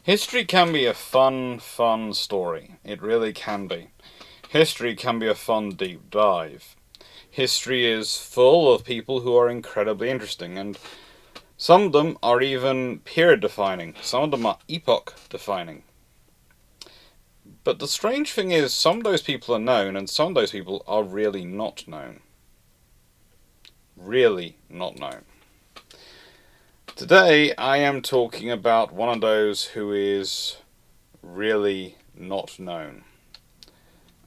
History can be a fun story. It really can be. History can be a fun deep dive. History is full of people who are incredibly interesting, and some of them are even period defining. Some of them are epoch defining. But the strange thing is, some of those people are known, and some of those people are really not known. Really not known. Today, I am talking about one of those who is really not known.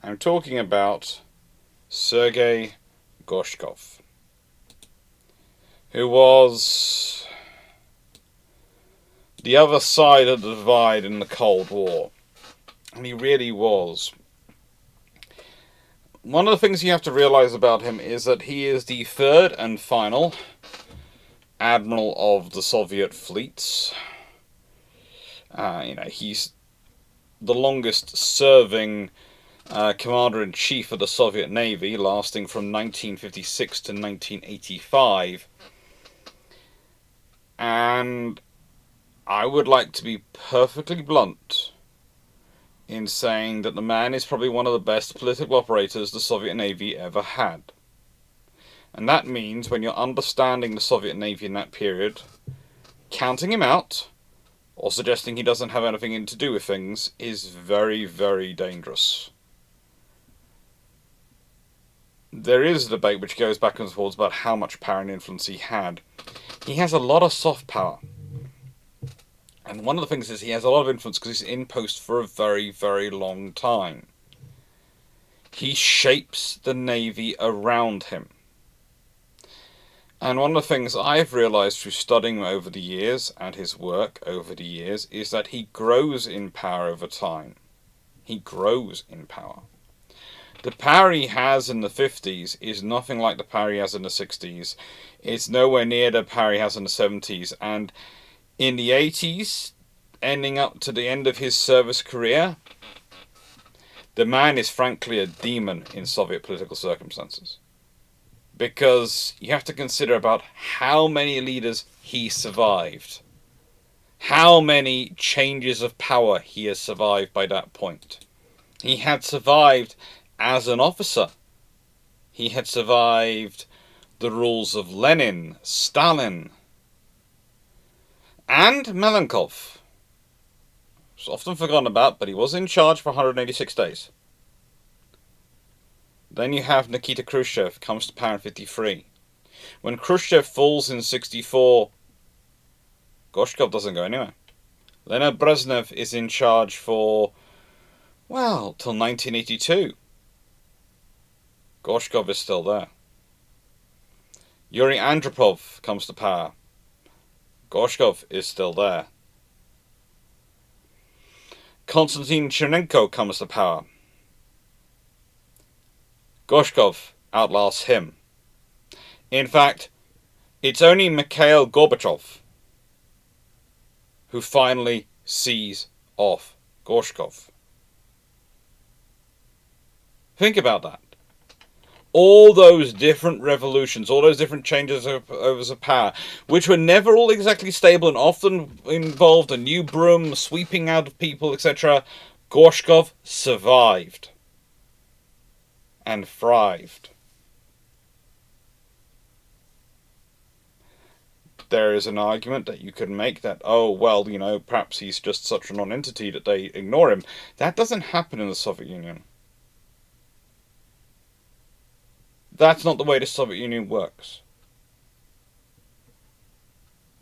I'm talking about Sergey Gorshkov, who was the other side of the divide in the Cold War. And he really was. One of the things you have to realize about him is that he is the third and final admiral of the Soviet fleets. He's the longest serving commander-in-chief of the Soviet Navy, lasting from 1956 to 1985. And I would like to be perfectly blunt in saying that the man is probably one of the best political operators the Soviet Navy ever had. And that means, when you're understanding the Soviet Navy in that period, counting him out, or suggesting he doesn't have anything to do with things, is very, very dangerous. There is a debate which goes back and forth about how much power and influence he had. He has a lot of soft power. And one of the things is he has a lot of influence because he's in post for a very, very long time. He shapes the Navy around him. And one of the things I've realised through studying over the years, and his work over the years, is that he grows in power over time. He grows in power. The power he has in the 50s is nothing like the power he has in the 60s. It's nowhere near the power he has in the 70s. And in the 80s, ending up to the end of his service career, the man is frankly a demon in Soviet political circumstances. Because you have to consider about how many leaders he survived. How many changes of power he has survived by that point. He had survived as an officer. He had survived the rules of Lenin, Stalin, and Malenkov. It's often forgotten about, but he was in charge for 186 days. Then you have Nikita Khrushchev, comes to power in 1953. When Khrushchev falls in 1964, Gorshkov doesn't go anywhere. Leonid Brezhnev is in charge for, till 1982. Gorshkov is still there. Yuri Andropov comes to power. Gorshkov is still there. Konstantin Chernenko comes to power. Gorshkov outlasts him. In fact, it's only Mikhail Gorbachev who finally sees off Gorshkov. Think about that. All those different revolutions, all those different changes of power, which were never all exactly stable and often involved a new broom sweeping out of people, etc., Gorshkov survived and thrived. There is an argument that you could make that, perhaps he's just such a non-entity that they ignore him. That doesn't happen in the Soviet Union. That's not the way the Soviet Union works.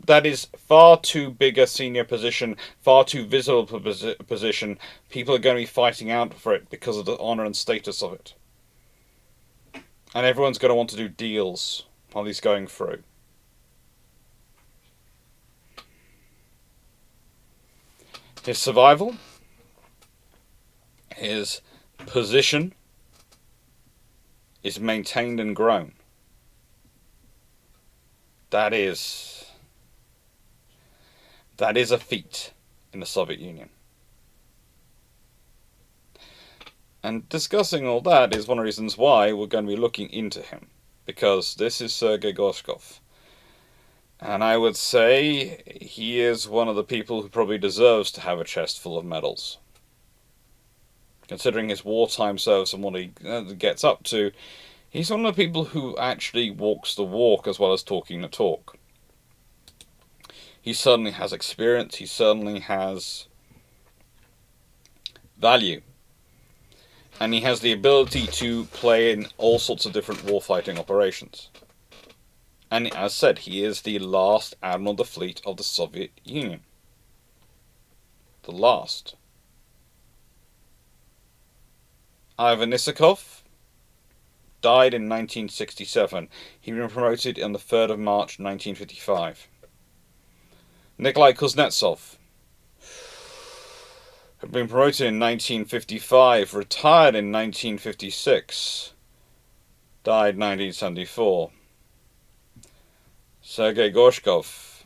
That is far too big a senior position, far too visible a position. People are going to be fighting out for it because of the honour and status of it. And everyone's going to want to do deals while he's going through. His survival, his position, is maintained and grown. That is a feat in the Soviet Union. And discussing all that is one of the reasons why we're going to be looking into him. Because this is Sergey Gorshkov. And I would say he is one of the people who probably deserves to have a chest full of medals. Considering his wartime service and what he gets up to, he's one of the people who actually walks the walk as well as talking the talk. He certainly has experience, he certainly has value. And he has the ability to play in all sorts of different warfighting operations. And as said, he is the last admiral of the fleet of the Soviet Union. The last. Ivan Isakov died in 1967. He was promoted on the 3rd of March 1955. Nikolai Kuznetsov had been promoted in 1955, retired in 1956, died 1974. Sergey Gorshkov,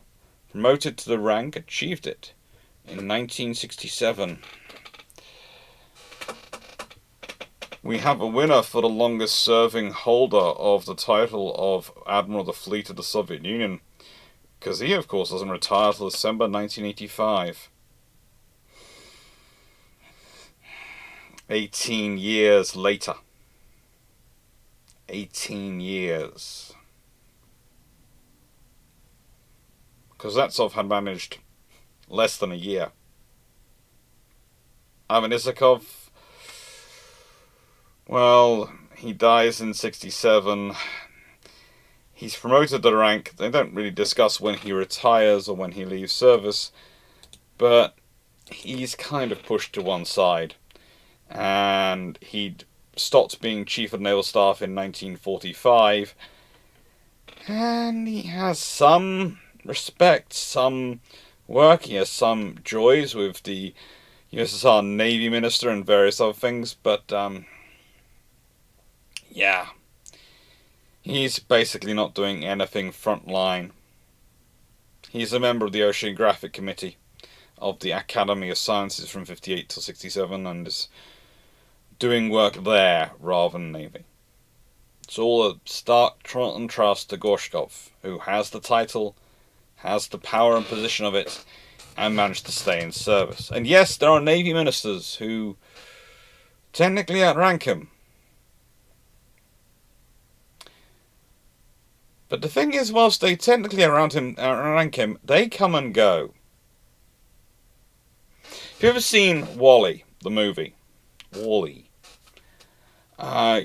promoted to the rank, achieved it in 1967. We have a winner for the longest serving holder of the title of Admiral of the Fleet of the Soviet Union, because he, of course, doesn't retire till December 1985. 18 years later. 18 years. Kuznetsov had managed less than a year. Ivan Isakov, well, he dies in 67. He's promoted to the rank. They don't really discuss when he retires or when he leaves service, but he's kind of pushed to one side. And he'd stopped being Chief of Naval Staff in 1945. And he has some respect, some work. He has some joys with the USSR Navy Minister and various other things, but yeah, he's basically not doing anything frontline. He's a member of the Oceanographic Committee of the Academy of Sciences from 58 till 67 and is doing work there rather than Navy. It's all a stark contrast to Gorshkov, who has the title, has the power and position of it, and managed to stay in service. And yes, there are Navy ministers who technically outrank him. But the thing is, whilst they technically outrank him, they come and go. If you've ever seen Wall-E, the movie, Wall-E,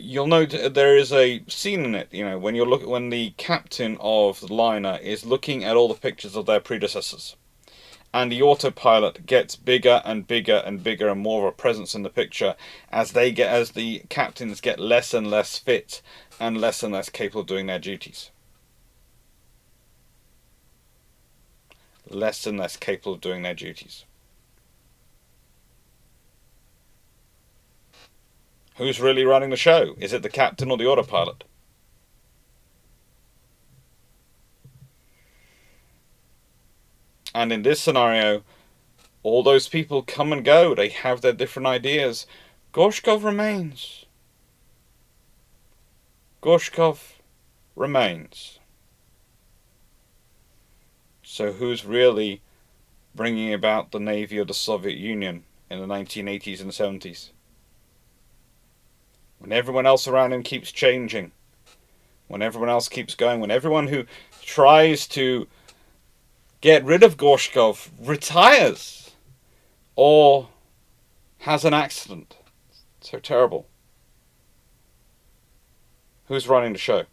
you'll note there is a scene in it, when when the captain of the liner is looking at all the pictures of their predecessors, and the autopilot gets bigger and bigger and bigger and more of a presence in the picture as the captains get less and less fit and less capable of doing their duties. Less and less capable of doing their duties. Who's really running the show? Is it the captain or the autopilot? And in this scenario, all those people come and go. They have their different ideas. Gorshkov remains. Gorshkov remains. So who's really bringing about the Navy of the Soviet Union in the 1980s and 70s? When everyone else around him keeps changing, when everyone else keeps going, when everyone who tries to get rid of Gorshkov retires or has an accident. So terrible. Who's running the show?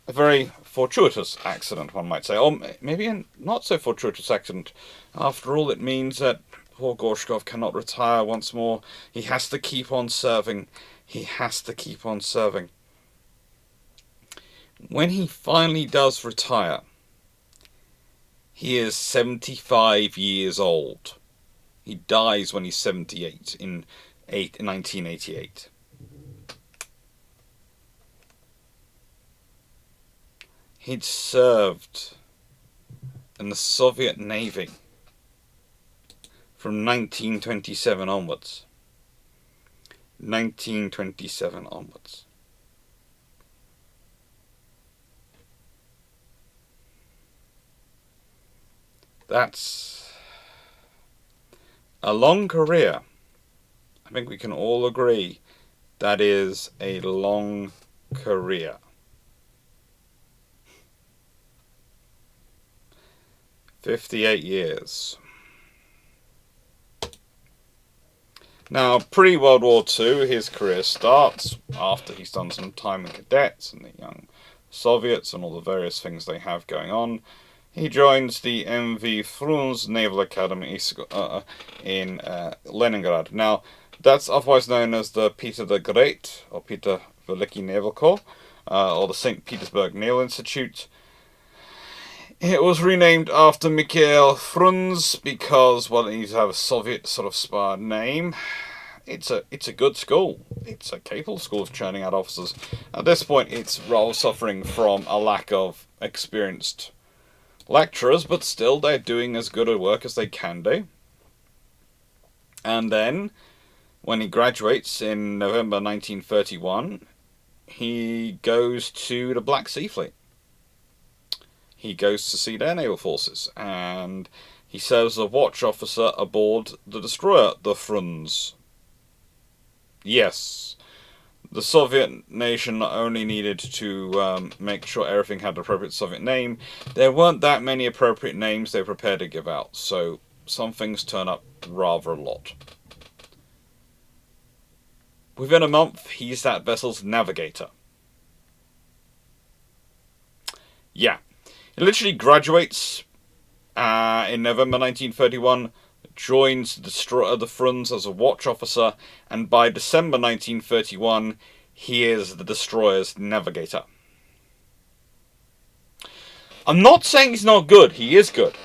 A very fortuitous accident, one might say. Or maybe a not so fortuitous accident. After all, it means that poor Gorshkov cannot retire once more. He has to keep on serving. He has to keep on serving. When he finally does retire, he is 75 years old. He dies when he's 78 in 1988. He'd served in the Soviet Navy from 1927 onwards. 1927 onwards. That's a long career. I think we can all agree that is a long career. 58 years. Now, pre-World War II, his career starts after he's done some time in cadets and the young Soviets and all the various things they have going on. He joins the MV Frunze Naval Academy in Leningrad. Now, that's otherwise known as the Peter the Great, or Peter Veliki Naval Corps, or the St. Petersburg Naval Institute. It was renamed after Mikhail Frunze because, well, it needs to have a Soviet sort of inspired name. It's a good school. It's a capable school of churning out officers. At this point, it's rather suffering from a lack of experienced lecturers, but still they're doing as good a work as they can do. And then, when he graduates in November 1931, he goes to the Black Sea Fleet. He goes to see their naval forces, and he serves as a watch officer aboard the destroyer, the Frunze. Yes, the Soviet nation not only needed to make sure everything had the appropriate Soviet name, there weren't that many appropriate names they were prepared to give out, so some things turn up rather a lot. Within a month, he's that vessel's navigator. Yeah. He literally graduates in November 1931, joins the destroyer the Frunze as a watch officer, and by December 1931, he is the destroyer's navigator. I'm not saying he's not good, he is good.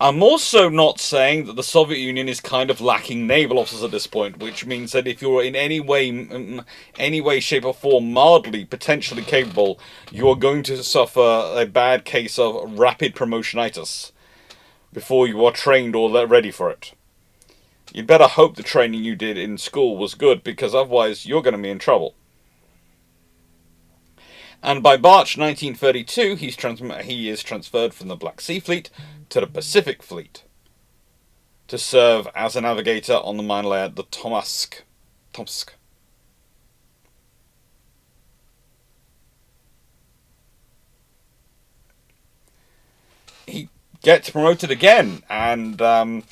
I'm also not saying that the Soviet Union is kind of lacking naval officers at this point, which means that if you're in any way, shape or form mildly, potentially capable, you are going to suffer a bad case of rapid promotionitis before you are trained or ready for it. You'd better hope the training you did in school was good, because otherwise you're going to be in trouble. And by March 1932, he is transferred from the Black Sea Fleet to the Pacific Fleet to serve as a navigator on the mine layer, the Tomsk. He gets promoted again, and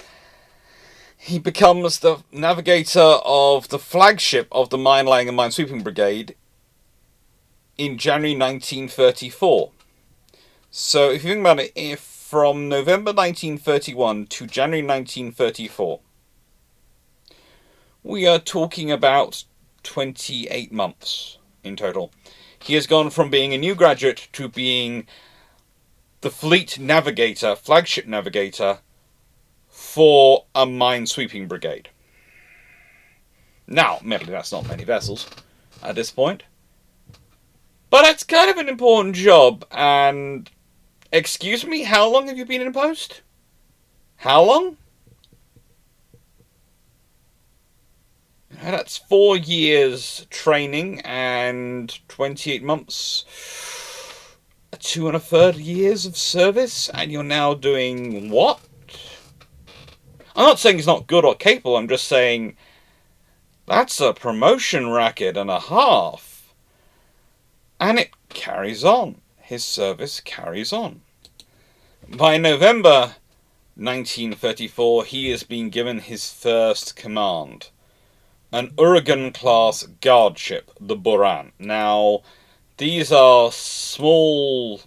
he becomes the navigator of the flagship of the Mine Laying and Mine Sweeping Brigade in January 1934. So if you think about it, from November 1931 to January 1934, we are talking about 28 months in total. He has gone from being a new graduate to being the fleet navigator, flagship navigator, for a mine sweeping brigade. Now, admittedly, that's not many vessels at this point, but it's kind of an important job. And excuse me, how long have you been in post? How long? That's 4 years training and 28 months, 2 1/3 years of service, and you're now doing what? I'm not saying he's not good or capable, I'm just saying that's a promotion racket and a half. And it carries on. His service carries on. By November 1934, he has been given his first command. An Uragan-class guard ship, the Buran. Now, these are small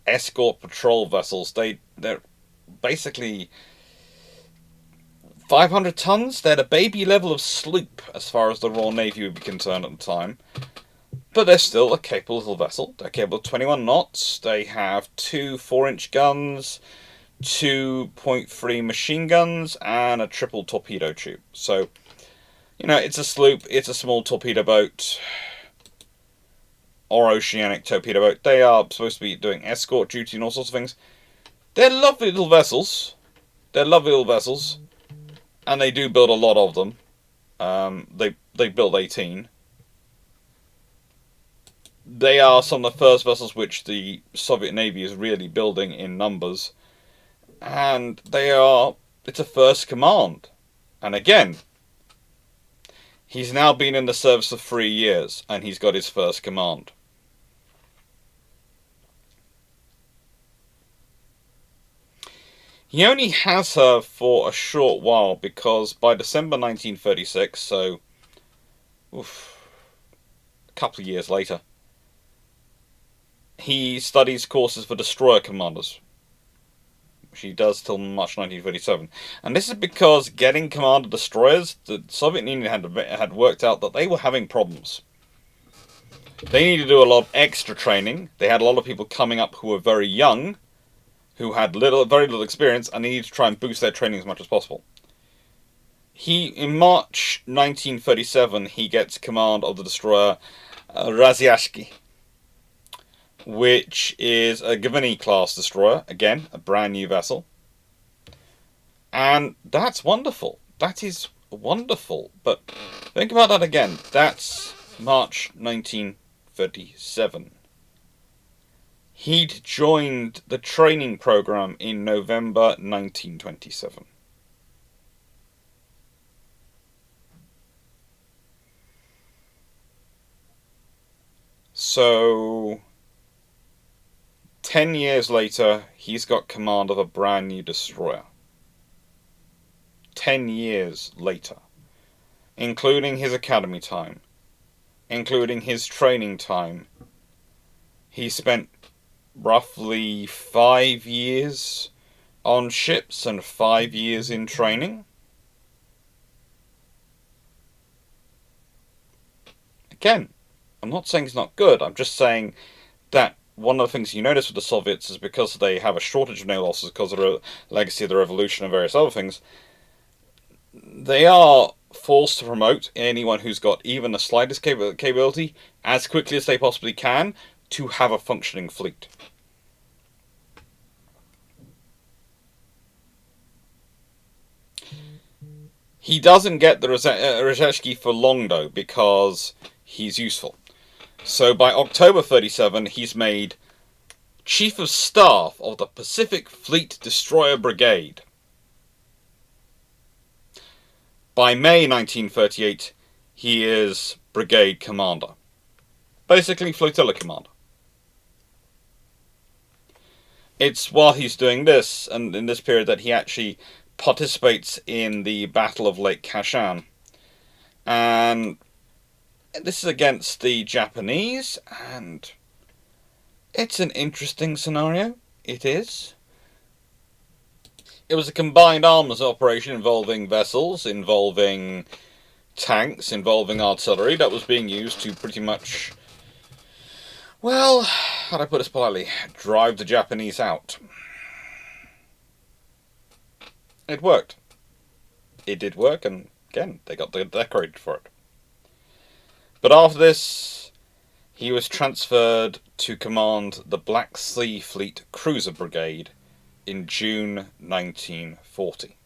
escort patrol vessels. They're basically 500 tons. They're the baby level of sloop, as far as the Royal Navy would be concerned at the time. But they're still a capable little vessel. They're capable of 21 knots. They have 2 4-inch guns, 2.3 machine guns, and a triple torpedo tube. So, it's a sloop, it's a small torpedo boat, or oceanic torpedo boat. They are supposed to be doing escort duty and all sorts of things. They're lovely little vessels. And they do build a lot of them. They built 18. They are some of the first vessels which the Soviet Navy is really building in numbers. And it's a first command. And again, he's now been in the service for 3 years, and he's got his first command. He only has her for a short while, because by December 1936, so a couple of years later, he studies courses for destroyer commanders, which he does till March 1937. And this is because getting commander destroyers, the Soviet Union had worked out that they were having problems. They needed to do a lot of extra training. They had a lot of people coming up who were very young, who had very little experience, and they needed to try and boost their training as much as possible. In March 1937, he gets command of the destroyer Raziashki, which is a Gavini-class destroyer. Again, a brand new vessel. And that's wonderful. That is wonderful. But think about that again. That's March 1937. He'd joined the training program in November 1927. So 10 years later, he's got command of a brand new destroyer. 10 years later. Including his academy time. Including his training time. He spent roughly 5 years on ships and 5 years in training. Again, I'm not saying it's not good. I'm just saying that one of the things you notice with the Soviets is because they have a shortage of naval officers because of the legacy of the revolution and various other things, they are forced to promote anyone who's got even the slightest capability as quickly as they possibly can to have a functioning fleet. He doesn't get the Rozhetsky for long, though, because he's useful. So by October 37, he's made Chief of Staff of the Pacific Fleet Destroyer Brigade. By May 1938, he is Brigade Commander. Basically, Flotilla Commander. It's while he's doing this, and in this period, that he actually participates in the Battle of Lake Kashan. And this is against the Japanese, and it's an interesting scenario. It is. It was a combined arms operation involving vessels, involving tanks, involving artillery that was being used to pretty much, well, how do I put this politely, drive the Japanese out. It worked. It did work, and again, they got decorated for it. But after this, he was transferred to command the Black Sea Fleet Cruiser Brigade in June 1940.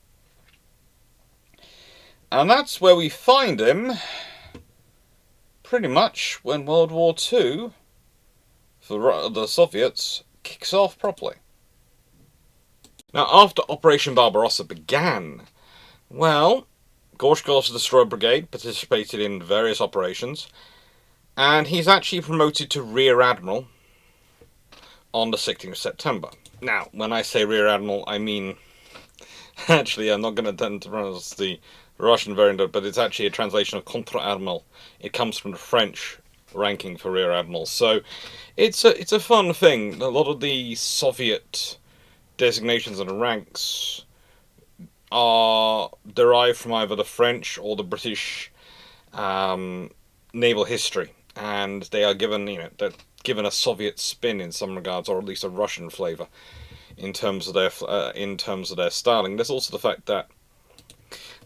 And that's where we find him, pretty much, when World War II, for the Soviets, kicks off properly. Now, after Operation Barbarossa began, well, Gorshkov's Destroyer Brigade participated in various operations, and he's actually promoted to Rear Admiral on the 16th of September. Now, when I say Rear Admiral, I mean, actually, I'm not going to tend to pronounce the Russian variant, but it's actually a translation of Contre Admiral. It comes from the French ranking for Rear Admiral. So, it's a fun thing. A lot of the Soviet designations and ranks are derived from either the French or the British naval history, and they are given, they're given a Soviet spin in some regards, or at least a Russian flavour in terms of their styling. There's also the fact that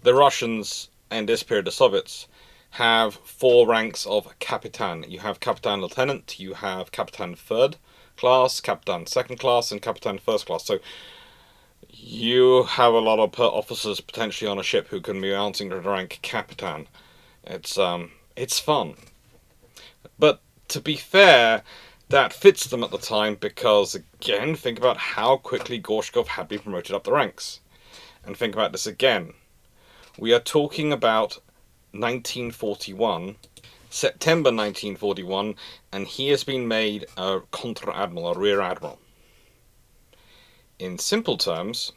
the Russians and this period, the Soviets, have 4 ranks of Capitan. You have Capitan Lieutenant, you have Capitan Third Class, Capitan Second Class, and Capitan First Class. So you have a lot of officers potentially on a ship who can be mounting to the rank Capitan. It's fun. But to be fair, that fits them at the time because, again, think about how quickly Gorshkov had been promoted up the ranks. And think about this again. We are talking about 1941, September 1941, and he has been made a Contra-Admiral, a Rear Admiral. In simple terms,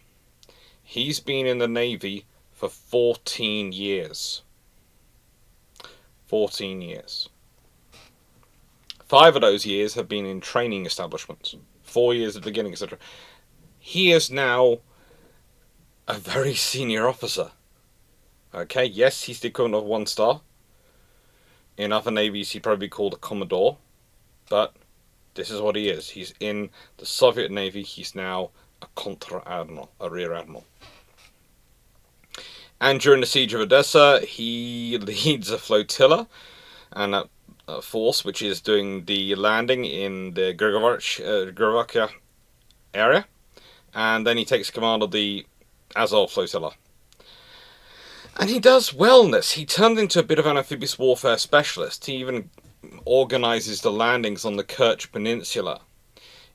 he's been in the Navy for 14 years. 14 years. 5 of those years have been in training establishments. 4 years at the beginning, etc. He is now a very senior officer. Okay, yes, he's the equivalent of 1 star. In other navies, he'd probably be called a Commodore. But this is what he is. He's in the Soviet Navy. He's now a Contra-Admiral, a Rear Admiral. And during the Siege of Odessa, he leads a flotilla and a force which is doing the landing in the Grigovacia area. And then he takes command of the Azov flotilla. And he does well in this. He turned into a bit of an amphibious warfare specialist. He even organises the landings on the Kerch Peninsula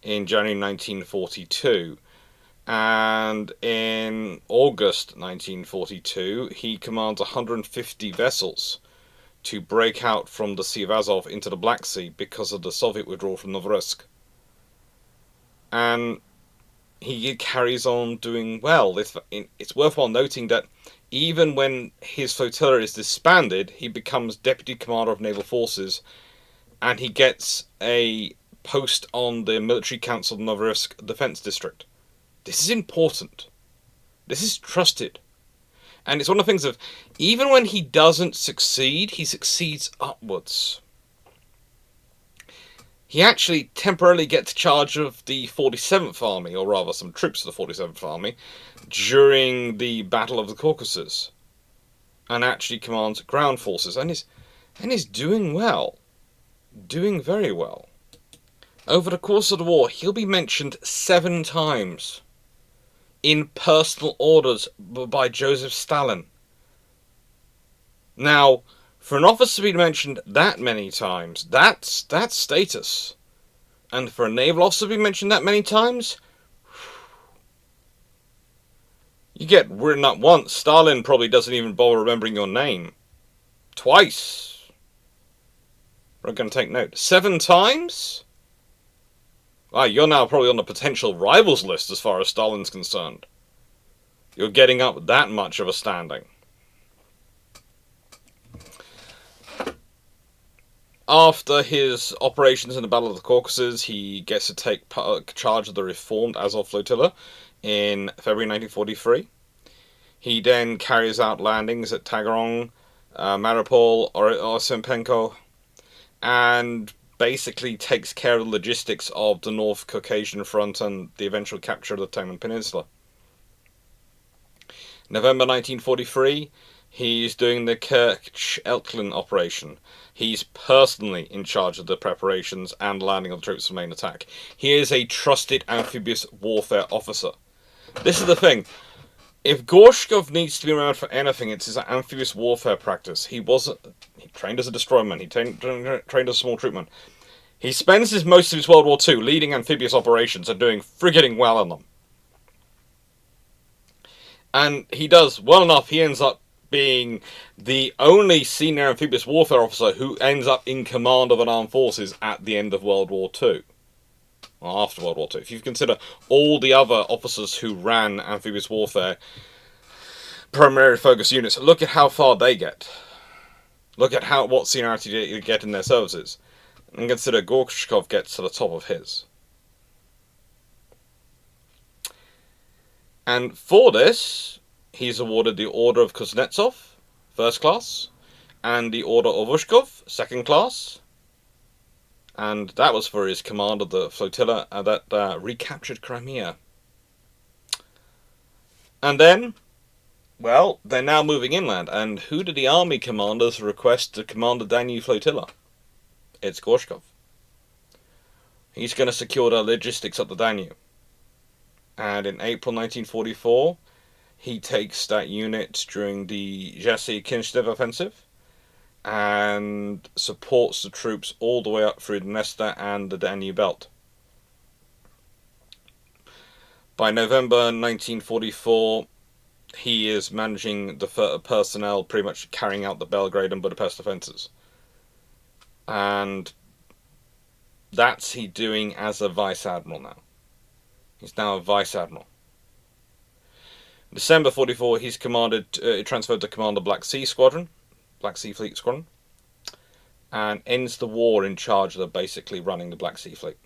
in January 1942. And in August 1942, he commands 150 vessels to break out from the Sea of Azov into the Black Sea because of the Soviet withdrawal from Novorossiysk. And he carries on doing well. It's worthwhile noting that even when his flotilla is disbanded, he becomes Deputy Commander of Naval Forces, and he gets a post on the Military Council of Novorossiysk Defense District. This is important. This is trusted. And it's one of the things of, even when he doesn't succeed, he succeeds upwards. He actually temporarily gets charge of the 47th Army, or rather some troops of the 47th Army, during the Battle of the Caucasus, and actually commands ground forces, and is doing well. Doing very well. Over the course of the war, he'll be mentioned 7 times in personal orders by Joseph Stalin. Now, for an officer to be mentioned that many times, that's status. And for a naval officer to be mentioned that many times, you get written up once. Stalin probably doesn't even bother remembering your name. Twice. We're going to take note. 7 times? Wow, you're now probably on the potential rivals list as far as Stalin's concerned. You're getting up that much of a standing. After his operations in the Battle of the Caucasus, he gets to take charge of the reformed Azov flotilla in February 1943. He then carries out landings at Tagarong, Mariupol, Osimpenko, and basically takes care of the logistics of the North Caucasian front and the eventual capture of the Taman Peninsula. November 1943, he's doing the Kerch-Elklin operation. He's personally in charge of the preparations and landing of the troops for main attack. He is a trusted amphibious warfare officer. This is the thing. If Gorshkov needs to be around for anything, it's his amphibious warfare practice. He trained as a destroyerman. He trained as a small troopman. He spends most of his World War II leading amphibious operations and doing frigging well in them. And he does well enough, he ends up being the only senior amphibious warfare officer who ends up in command of an armed forces at the end of World War II. Well, after World War II. If you consider all the other officers who ran amphibious warfare, primarily focused units, look at how far they get. Look at what seniority they get in their services. And consider Gorshkov gets to the top of his. And for this, he's awarded the Order of Kuznetsov, first class, and the Order of Ushkov, second class. And that was for his command of the flotilla that recaptured Crimea. And then, well, they're now moving inland. And who did the army commanders request to command the Danube flotilla? It's Gorshkov. He's going to secure the logistics up the Danube. And in April 1944, he takes that unit during the Jassy-Kinstev offensive. and supports the troops all the way up through the Dniester and the Danube Belt. By November 1944, he is managing the personnel pretty much carrying out the Belgrade and Budapest offences. And that's he doing as a Vice Admiral now. He's now a Vice Admiral. In December 44, he's transferred to command the Black Sea Squadron, Black Sea Fleet Squadron, and ends the war in charge of basically running the Black Sea Fleet.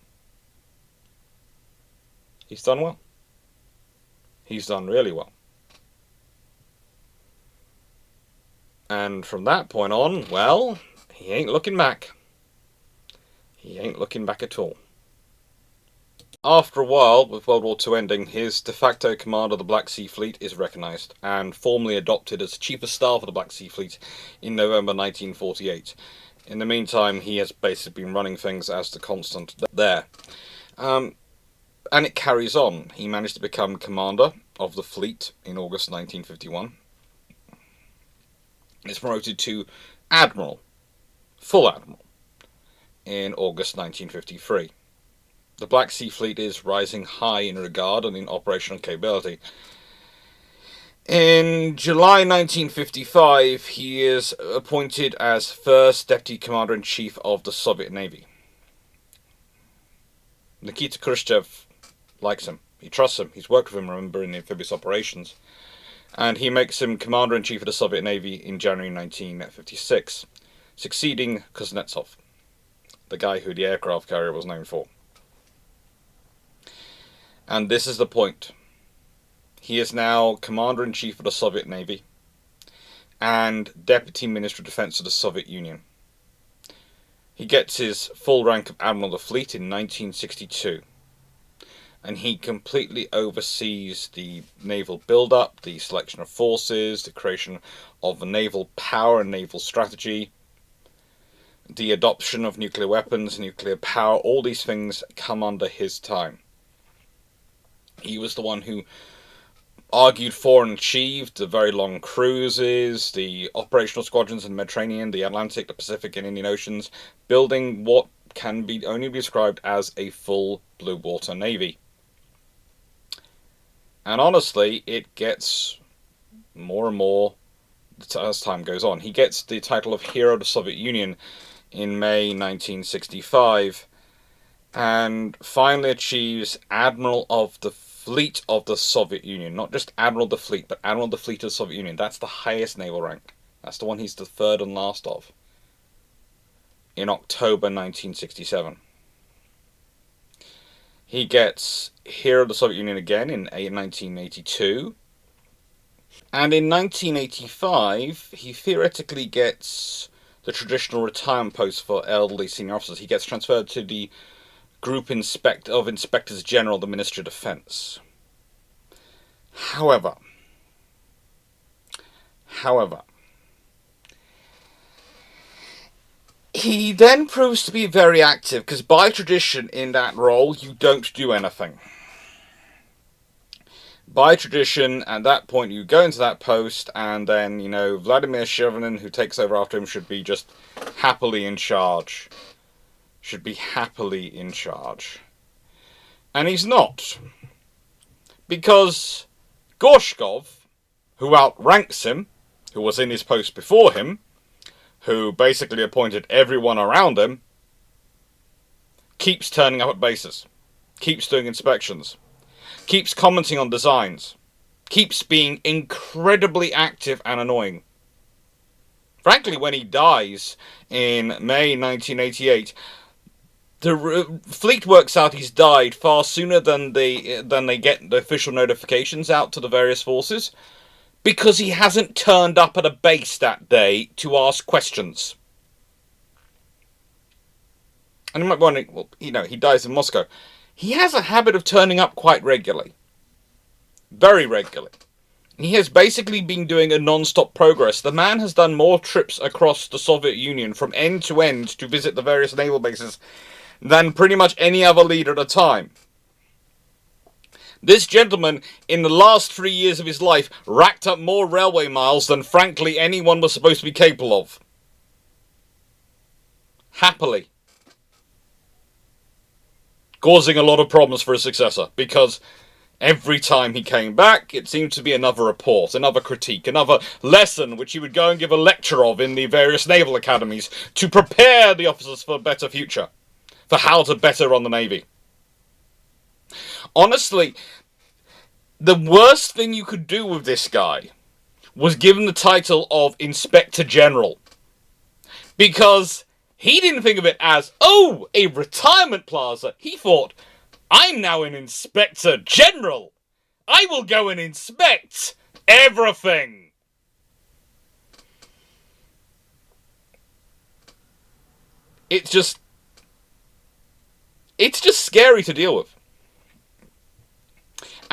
He's done well. He's done really well. And from that point on, well, he ain't looking back. He ain't looking back at all. After a while, with World War II ending, his de facto command of the Black Sea Fleet is recognised and formally adopted as Chief of Staff of the Black Sea Fleet in November 1948. In the meantime, he has basically been running things as the constant there. And it carries on. He managed to become commander of the fleet in August 1951. He's promoted to Admiral, full Admiral, in August 1953. The Black Sea Fleet is rising high in regard and in operational capability. In July 1955, he is appointed as First Deputy Commander-in-Chief of the Soviet Navy. Nikita Khrushchev likes him. He trusts him. He's worked with him, remember, in the amphibious operations. And he makes him Commander-in-Chief of the Soviet Navy in January 1956, succeeding Kuznetsov, the guy who the aircraft carrier was named for. And this is the point. He is now Commander-in-Chief of the Soviet Navy and Deputy Minister of Defense of the Soviet Union. He gets his full rank of Admiral of the Fleet in 1962. And he completely oversees the naval build-up, the selection of forces, the creation of a naval power and naval strategy, the adoption of nuclear weapons, nuclear power. All these things come under his time. He was the one who argued for and achieved the very long cruises, the operational squadrons in the Mediterranean, the Atlantic, the Pacific and Indian Oceans, building what can only be described as a full blue water navy. And honestly, it gets more and more as time goes on. He gets the title of Hero of the Soviet Union in May 1965, and finally achieves Admiral of the Fleet of the Soviet Union. Not just Admiral of the Fleet, but Admiral of the Fleet of the Soviet Union. That's the highest naval rank. That's the one he's the third and last of. In October 1967. He gets Hero of the Soviet Union again in 1982. And in 1985, he theoretically gets the traditional retirement post for elderly senior officers. He gets transferred to the Group of Inspectors General of the Ministry of Defense. However, he then proves to be very active, because by tradition in that role, you don't do anything. By tradition, at that point, you go into that post, and then, Vladimir Shevinin, who takes over after him, should be just happily in charge. Should be happily in charge. And he's not. Because Gorshkov, who outranks him, who was in his post before him, who basically appointed everyone around him, keeps turning up at bases, keeps doing inspections, keeps commenting on designs, keeps being incredibly active and annoying. Frankly, when he dies in May 1988, the fleet works out he's died far sooner than they get the official notifications out to the various forces, because he hasn't turned up at a base that day to ask questions. And you might be wondering, well, he dies in Moscow. He has a habit of turning up quite regularly. Very regularly. He has basically been doing a non-stop progress. The man has done more trips across the Soviet Union from end to end to visit the various naval bases than pretty much any other leader at the time. This gentleman, in the last 3 years of his life, racked up more railway miles than, frankly, anyone was supposed to be capable of. happily, causing a lot of problems for his successor, because every time he came back, it seemed to be another report, another critique, another lesson which he would go and give a lecture of in the various naval academies to prepare the officers for a better future, for how to better run the Navy. Honestly, the worst thing you could do with this guy was give him the title of Inspector General. Because he didn't think of it as, oh, a retirement plaza. He thought, I'm now an Inspector General. I will go and inspect everything. It's just scary to deal with.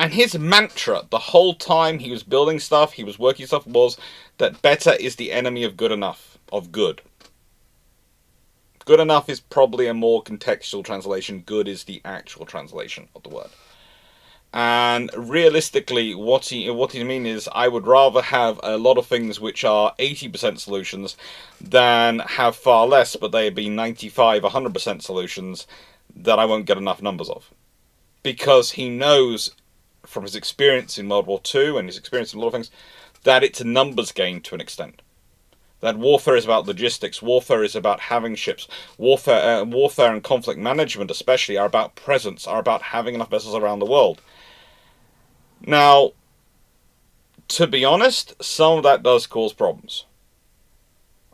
And his mantra, the whole time he was building stuff, he was working stuff, was that better is the enemy of good enough, of good. Good enough is probably a more contextual translation. Good is the actual translation of the word. And realistically, what he means is, I would rather have a lot of things which are 80% solutions than have far less, but they be 95, 100% solutions that I won't get enough numbers of. Because he knows, from his experience in World War II and his experience in a lot of things, that it's a numbers game to an extent. That warfare is about logistics, warfare is about having ships, warfare and conflict management especially are about presence, are about having enough vessels around the world. Now, to be honest, some of that does cause problems.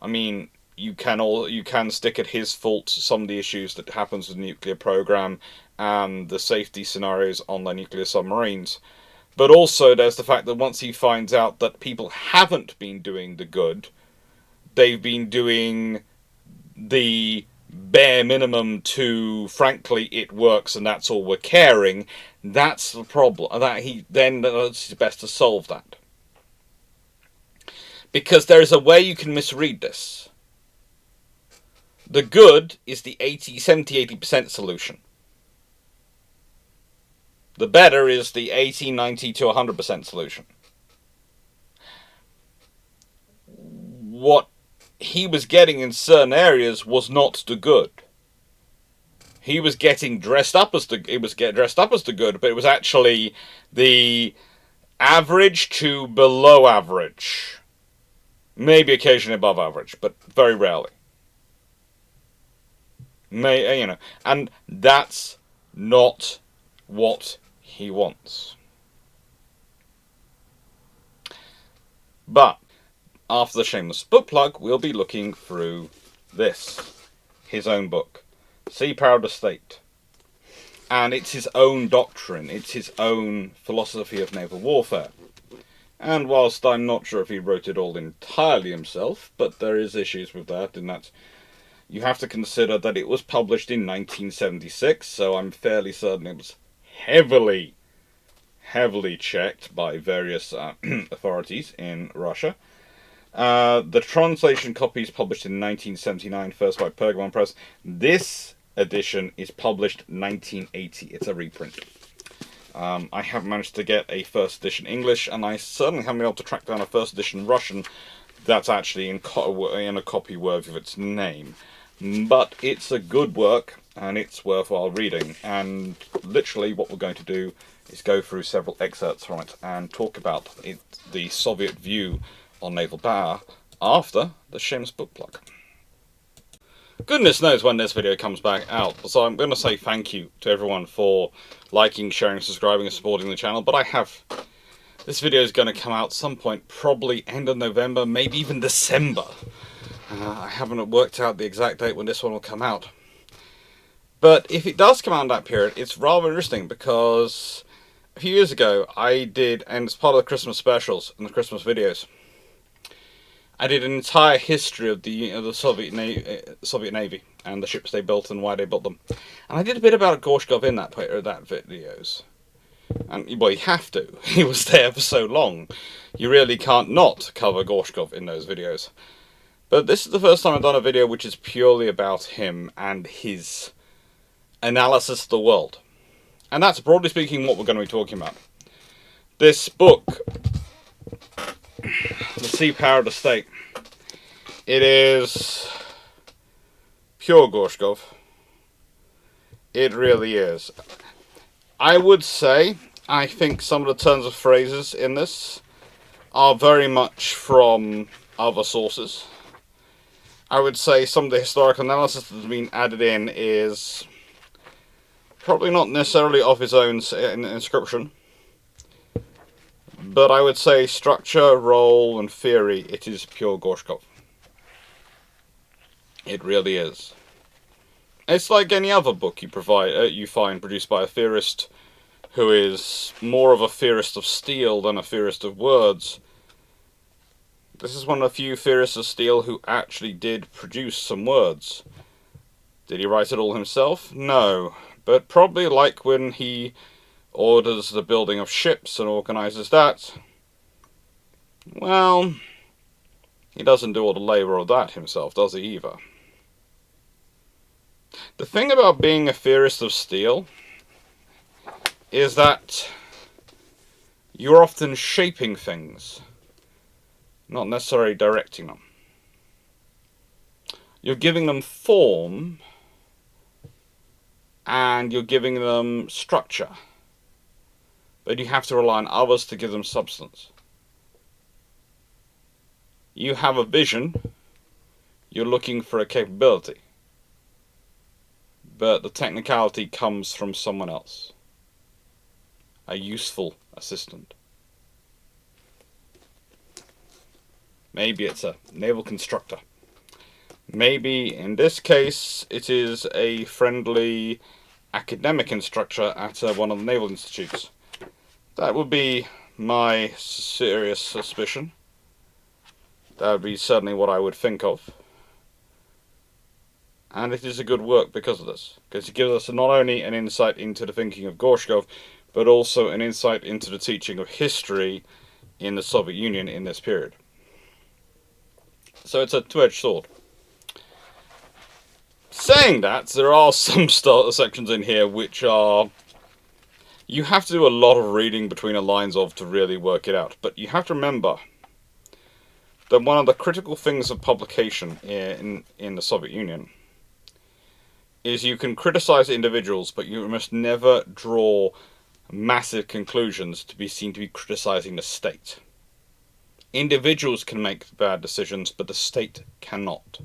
I mean, you can stick at his fault some of the issues that happens with the nuclear program and the safety scenarios on the nuclear submarines. But also there's the fact that once he finds out that people haven't been doing the good, they've been doing the bare minimum to, frankly, it works and that's all we're caring, that's the problem. That he then does his best to solve that. Because there is a way you can misread this. The good is the 70-80% solution. The better is the 80, 90 to 100% solution. What he was getting in certain areas was not the good. He was getting dressed up as the good, but it was actually the average to below average. Maybe occasionally above average, but very rarely. And that's not what he wants. But after the shameless book plug, we'll be looking through this, his own book, Sea Power of the State. And it's his own doctrine, it's his own philosophy of naval warfare. And whilst I'm not sure if he wrote it all entirely himself, but there is issues with that, in that you have to consider that it was published in 1976, so I'm fairly certain it was heavily checked by various authorities in Russia. The translation copy is published in 1979, first by Pergamon Press. This edition is published 1980. It's a reprint. I haven't managed to get a first edition English, and I certainly haven't been able to track down a first edition Russian that's actually in a copy worthy of its name. But it's a good work, and it's worthwhile reading. And literally what we're going to do is go through several excerpts from it and talk about the Soviet view on naval power after the shameless book plug. Goodness knows when this video comes back out, so I'm going to say thank you to everyone for liking, sharing, subscribing and supporting the channel, but this video is going to come out some point, probably end of November, maybe even December. I haven't worked out the exact date when this one will come out. But if it does come out in that period, it's rather interesting, because a few years ago I did, and it's part of the Christmas specials and the Christmas videos, I did an entire history of the Soviet Navy and the ships they built and why they built them. And I did a bit about Gorshkov in that videos. And, well, you have to. He was there for so long. You really can't not cover Gorshkov in those videos. But this is the first time I've done a video which is purely about him and his analysis of the world. And that's, broadly speaking, what we're going to be talking about. This book, The Sea Power of the State, it is pure Gorshkov. It really is. I would say, I think some of the turns of phrases in this are very much from other sources. I would say some of the historical analysis that's been added in is probably not necessarily of his own inscription, but I would say structure, role, and theory, it is pure Gorshkov. It really is. It's like any other book you find produced by a theorist who is more of a theorist of steel than a theorist of words. This is one of the few theorists of steel who actually did produce some words. Did he write it all himself? No. But probably like when he orders the building of ships and organizes that, well, he doesn't do all the labor of that himself, does he either? The thing about being a theorist of steel is that you're often shaping things, not necessarily directing them. You're giving them form, and you're giving them structure, but you have to rely on others to give them substance. You have a vision, you're looking for a capability, but the technicality comes from someone else. A useful assistant. Maybe it's a naval constructor. Maybe, in this case, it is a friendly academic instructor at one of the naval institutes. That would be my serious suspicion. That would be certainly what I would think of. And it is a good work because of this. Because it gives us not only an insight into the thinking of Gorshkov, but also an insight into the teaching of history in the Soviet Union in this period. So it's a two-edged sword. Saying that, there are some sections in here which are... you have to do a lot of reading between the lines of to really work it out. But you have to remember that one of the critical things of publication in the Soviet Union is you can criticize individuals, but you must never draw massive conclusions to be seen to be criticizing the state. Individuals can make bad decisions, but the state cannot.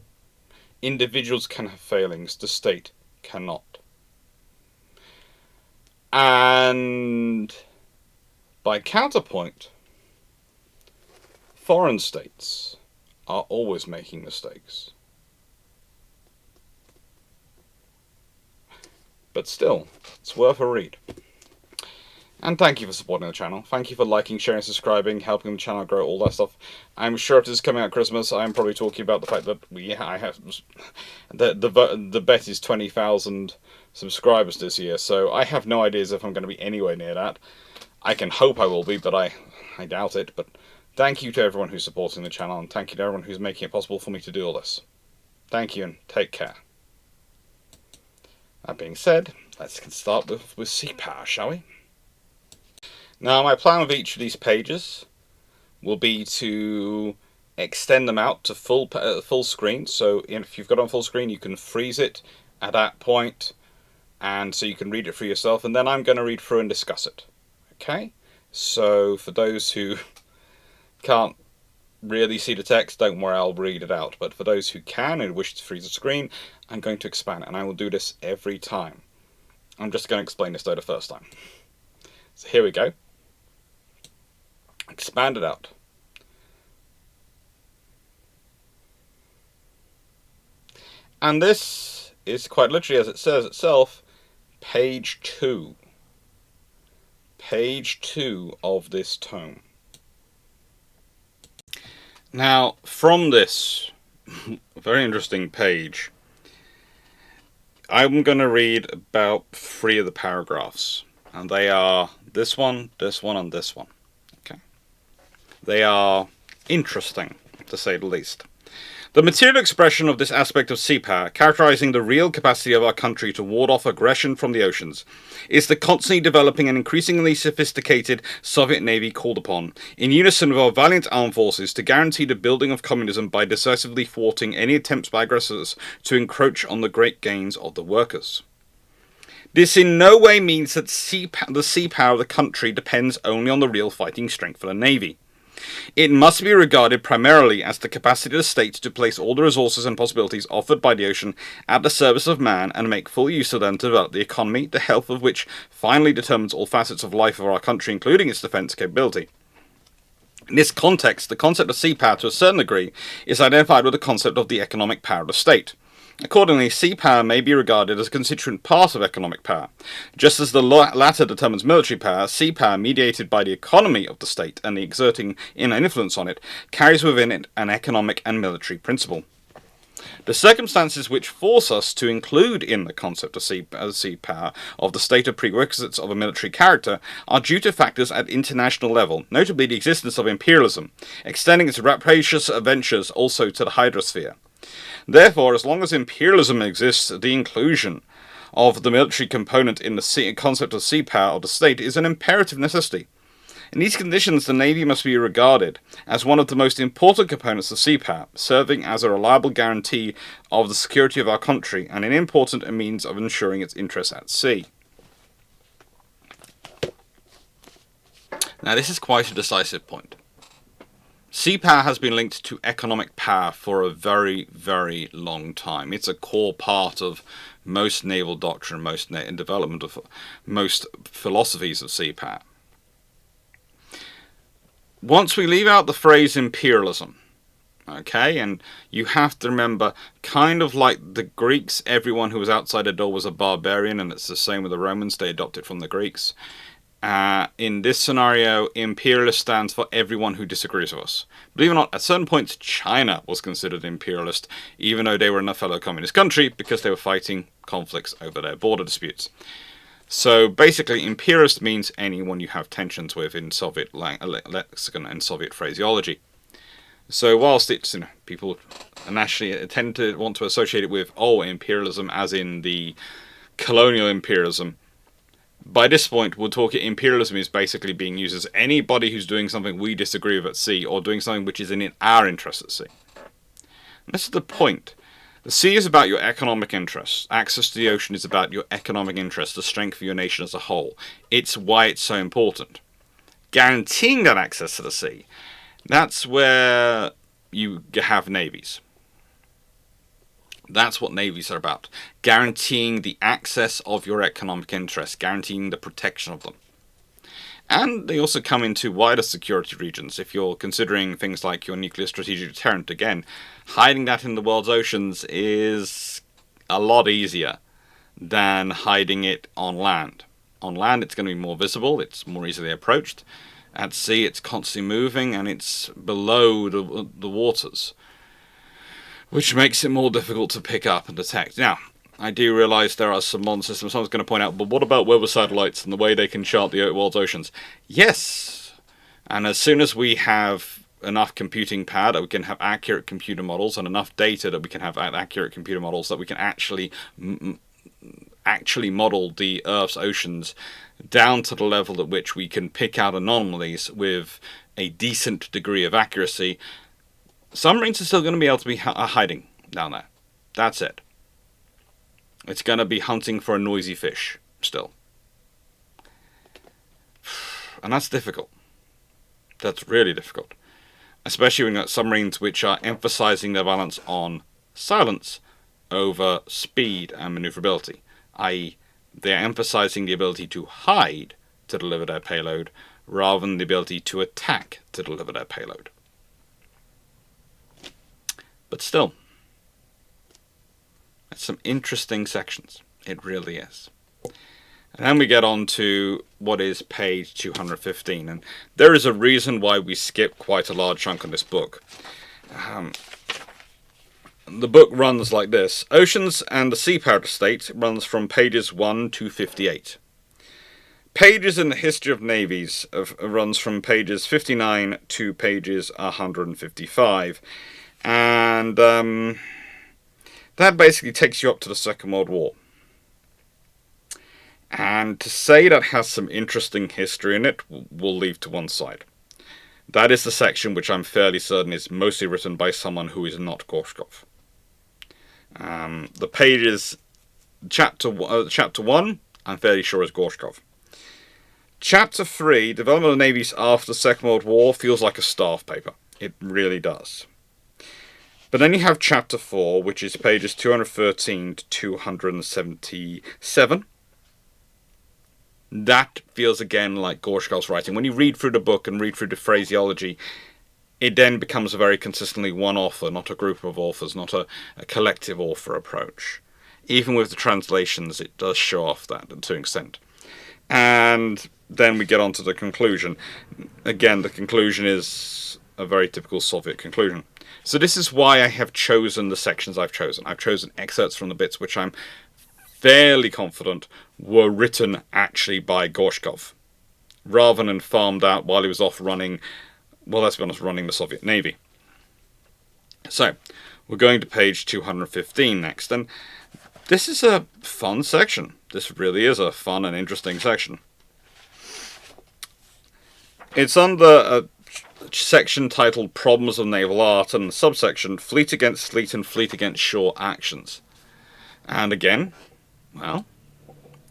Individuals can have failings, the state cannot. And by counterpoint, foreign states are always making mistakes. But still, it's worth a read. And thank you for supporting the channel. Thank you for liking, sharing, subscribing, helping the channel grow, all that stuff. I'm sure if this is coming out Christmas, I'm probably talking about the fact that I have the bet is 20,000 subscribers this year, so I have no ideas if I'm going to be anywhere near that. I can hope I will be, but I doubt it. But thank you to everyone who's supporting the channel, and thank you to everyone who's making it possible for me to do all this. Thank you, and take care. That being said, let's start with sea power, shall we? Now, my plan with each of these pages will be to extend them out to full screen. So if you've got on full screen, you can freeze it at that point, and so you can read it for yourself. And then I'm going to read through and discuss it. Okay? So for those who can't really see the text, don't worry, I'll read it out. But for those who can and wish to freeze the screen, I'm going to expand it, and I will do this every time. I'm just going to explain this though the first time. So here we go. Expand it out. And this is quite literally, as it says itself, page 2. Page 2 of this tome. Now, from this very interesting page, I'm going to read about 3 of the paragraphs. And they are this one, and this one. Okay. They are interesting, to say the least. The material expression of this aspect of sea power, characterizing the real capacity of our country to ward off aggression from the oceans, is the constantly developing and increasingly sophisticated Soviet Navy called upon, in unison with our valiant armed forces, to guarantee the building of communism by decisively thwarting any attempts by aggressors to encroach on the great gains of the workers. This in no way means that the sea power of the country depends only on the real fighting strength of the Navy. It must be regarded primarily as the capacity of the state to place all the resources and possibilities offered by the ocean at the service of man and make full use of them to develop the economy, the health of which finally determines all facets of life of our country, including its defence capability. In this context, the concept of sea power to a certain degree is identified with the concept of the economic power of the state. Accordingly, sea power may be regarded as a constituent part of economic power. Just as the latter determines military power, sea power, mediated by the economy of the state and the exerting an influence on it, carries within it an economic and military principle. The circumstances which force us to include in the concept of sea power of the state of prerequisites of a military character are due to factors at international level, notably the existence of imperialism, extending its rapacious adventures also to the hydrosphere. Therefore, as long as imperialism exists, the inclusion of the military component in the concept of sea power of the state is an imperative necessity. In these conditions, the Navy must be regarded as one of the most important components of sea power, serving as a reliable guarantee of the security of our country and an important means of ensuring its interests at sea. Now, this is quite a decisive point. Sea power has been linked to economic power for a very, very long time. It's a core part of most naval doctrine, and development of most philosophies of sea power. Once we leave out the phrase imperialism, okay, and you have to remember, kind of like the Greeks, everyone who was outside the door was a barbarian, and it's the same with the Romans, they adopted from the Greeks. In this scenario, imperialist stands for everyone who disagrees with us. Believe it or not, at certain points, China was considered imperialist, even though they were in a fellow communist country, because they were fighting conflicts over their border disputes. So basically, imperialist means anyone you have tensions with in Soviet lexicon and Soviet phraseology. So whilst it's, people naturally tend to want to associate it with, imperialism as in the colonial imperialism, by this point, we're talking imperialism is basically being used as anybody who's doing something we disagree with at sea, or doing something which is in our interest at sea. And this is the point. The sea is about your economic interests. Access to the ocean is about your economic interests, the strength of your nation as a whole. It's why it's so important. Guaranteeing that access to the sea, that's where you have navies. That's what navies are about. Guaranteeing the access of your economic interests, guaranteeing the protection of them. And they also come into wider security regions. If you're considering things like your nuclear strategic deterrent, again, hiding that in the world's oceans is a lot easier than hiding it on land. On land, it's going to be more visible, it's more easily approached. At sea, it's constantly moving, and it's below the waters, which makes it more difficult to pick up and detect. Now, I do realise there are some modern systems. Someone's going to point out, but what about weather satellites and the way they can chart the world's oceans? Yes! And as soon as we have enough computing power that we can have accurate computer models, and enough data that we can have accurate computer models, that we can actually model the Earth's oceans down to the level at which we can pick out anomalies with a decent degree of accuracy, submarines are still going to be able to be hiding down there. That's it. It's going to be hunting for a noisy fish, still. And that's difficult. That's really difficult. Especially when you've got submarines which are emphasizing their balance on silence over speed and maneuverability, i.e., they're emphasizing the ability to hide to deliver their payload, rather than the ability to attack to deliver their payload. But still, it's some interesting sections. It really is. And then we get on to what is page 215. And there is a reason why we skip quite a large chunk of this book. The book runs like this. Oceans and the Sea Power State runs from pages 1 to 58. Pages in the History of Navies runs from pages 59 to pages 155. And that basically takes you up to the Second World War. And to say that has some interesting history in it, we'll leave to one side. That is the section which I'm fairly certain is mostly written by someone who is not Gorshkov. The pages, chapter 1, I'm fairly sure is Gorshkov. Chapter 3, Development of Navies After the Second World War, feels like a staff paper. It really does. But then you have Chapter 4, which is pages 213 to 277. That feels again like Gorshkov's writing. When you read through the book and read through the phraseology, it then becomes a very consistently one author, not a group of authors, not a collective author approach. Even with the translations, it does show off that to an extent. And then we get on to the conclusion. Again, the conclusion is a very typical Soviet conclusion. So this is why I have chosen the sections I've chosen. I've chosen excerpts from the bits which I'm fairly confident were written actually by Gorshkov, rather than farmed out while he was off running, well, let's be honest, running the Soviet Navy. So, we're going to page 215 next, and this is a fun section. This really is a fun and interesting section. It's under a section titled Problems of Naval Art, and the subsection Fleet Against Fleet and Fleet Against Shore Actions. And again, well,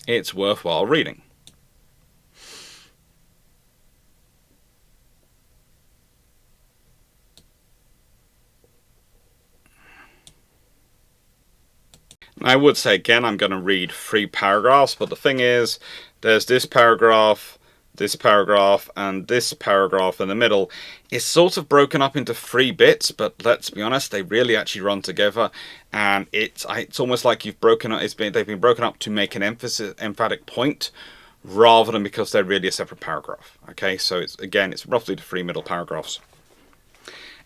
it's worthwhile reading. I would say again, I'm going to read 3 paragraphs, but the thing is, there's this paragraph, and this paragraph in the middle. It's sort of broken up into 3 bits, but let's be honest, they really actually run together, and it's almost like they've been broken up to make an emphatic point, rather than because they're really a separate paragraph. Okay, so it's roughly the 3 middle paragraphs.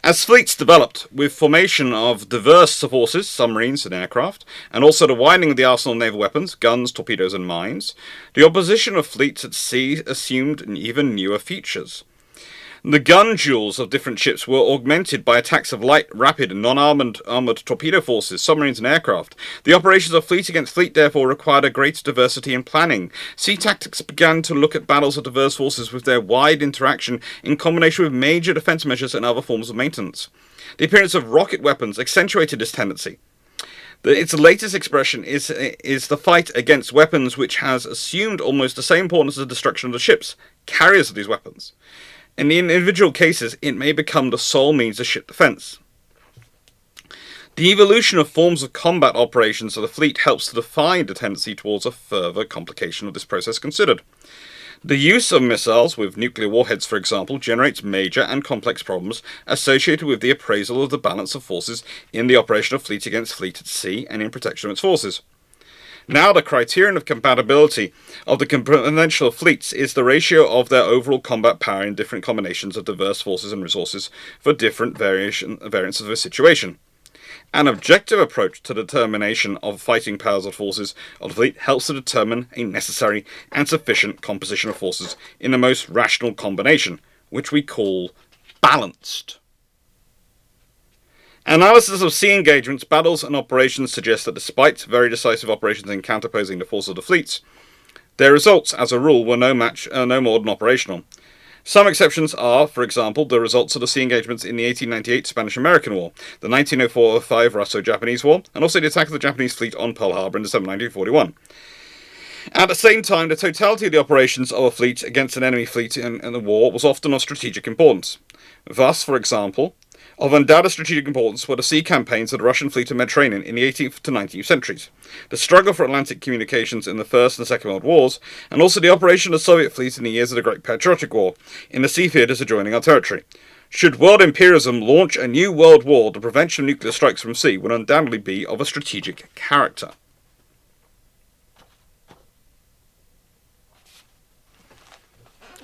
As fleets developed, with formation of diverse forces, submarines and aircraft, and also the widening of the arsenal of naval weapons, guns, torpedoes and mines, the opposition of fleets at sea assumed even newer features. The gun duels of different ships were augmented by attacks of light, rapid, and non-armored torpedo forces, submarines and aircraft. The operations of fleet against fleet therefore required a greater diversity in planning. Sea tactics began to look at battles of diverse forces with their wide interaction in combination with major defense measures and other forms of maintenance. The appearance of rocket weapons accentuated this tendency. Its latest expression is the fight against weapons which has assumed almost the same importance as the destruction of the ships, carriers of these weapons. In individual cases, it may become the sole means of ship defense. The evolution of forms of combat operations of the fleet helps to define the tendency towards a further complication of this process considered. The use of missiles with nuclear warheads, for example, generates major and complex problems associated with the appraisal of the balance of forces in the operation of fleet against fleet at sea and in protection of its forces. Now, the criterion of compatibility of the conventional fleets is the ratio of their overall combat power in different combinations of diverse forces and resources for different variants of a situation. An objective approach to the determination of fighting powers of forces of the fleet helps to determine a necessary and sufficient composition of forces in the most rational combination, which we call balanced. Analysis of sea engagements, battles and operations suggests that despite very decisive operations in counterposing the force of the fleets, their results, as a rule, were no more than operational. Some exceptions are, for example, the results of the sea engagements in the 1898 Spanish-American War, the 1904-05 Russo-Japanese War, and also the attack of the Japanese fleet on Pearl Harbor in December 1941. At the same time, the totality of the operations of a fleet against an enemy fleet in the war was often of strategic importance. Thus, for example, of undoubted strategic importance were the sea campaigns of the Russian fleet in the Mediterranean in the 18th to 19th centuries, the struggle for Atlantic communications in the First and Second World Wars, and also the operation of the Soviet fleet in the years of the Great Patriotic War, in the sea theatres adjoining our territory. Should world imperialism launch a new world war, the prevention of nuclear strikes from sea would undoubtedly be of a strategic character.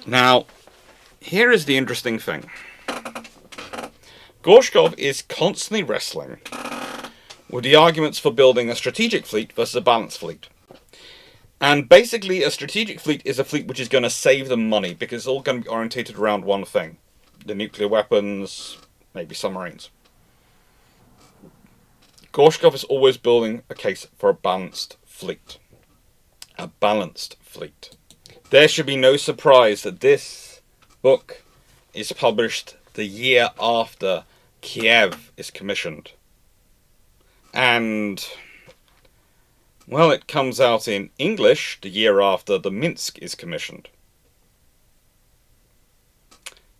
Now, here is the interesting thing. Gorshkov is constantly wrestling with the arguments for building a strategic fleet versus a balanced fleet. And basically, a strategic fleet is a fleet which is going to save them money because it's all going to be orientated around one thing. The nuclear weapons, maybe submarines. Gorshkov is always building a case for a balanced fleet. A balanced fleet. There should be no surprise that this book is published the year after Kiev is commissioned. And, well, it comes out in English the year after the Minsk is commissioned.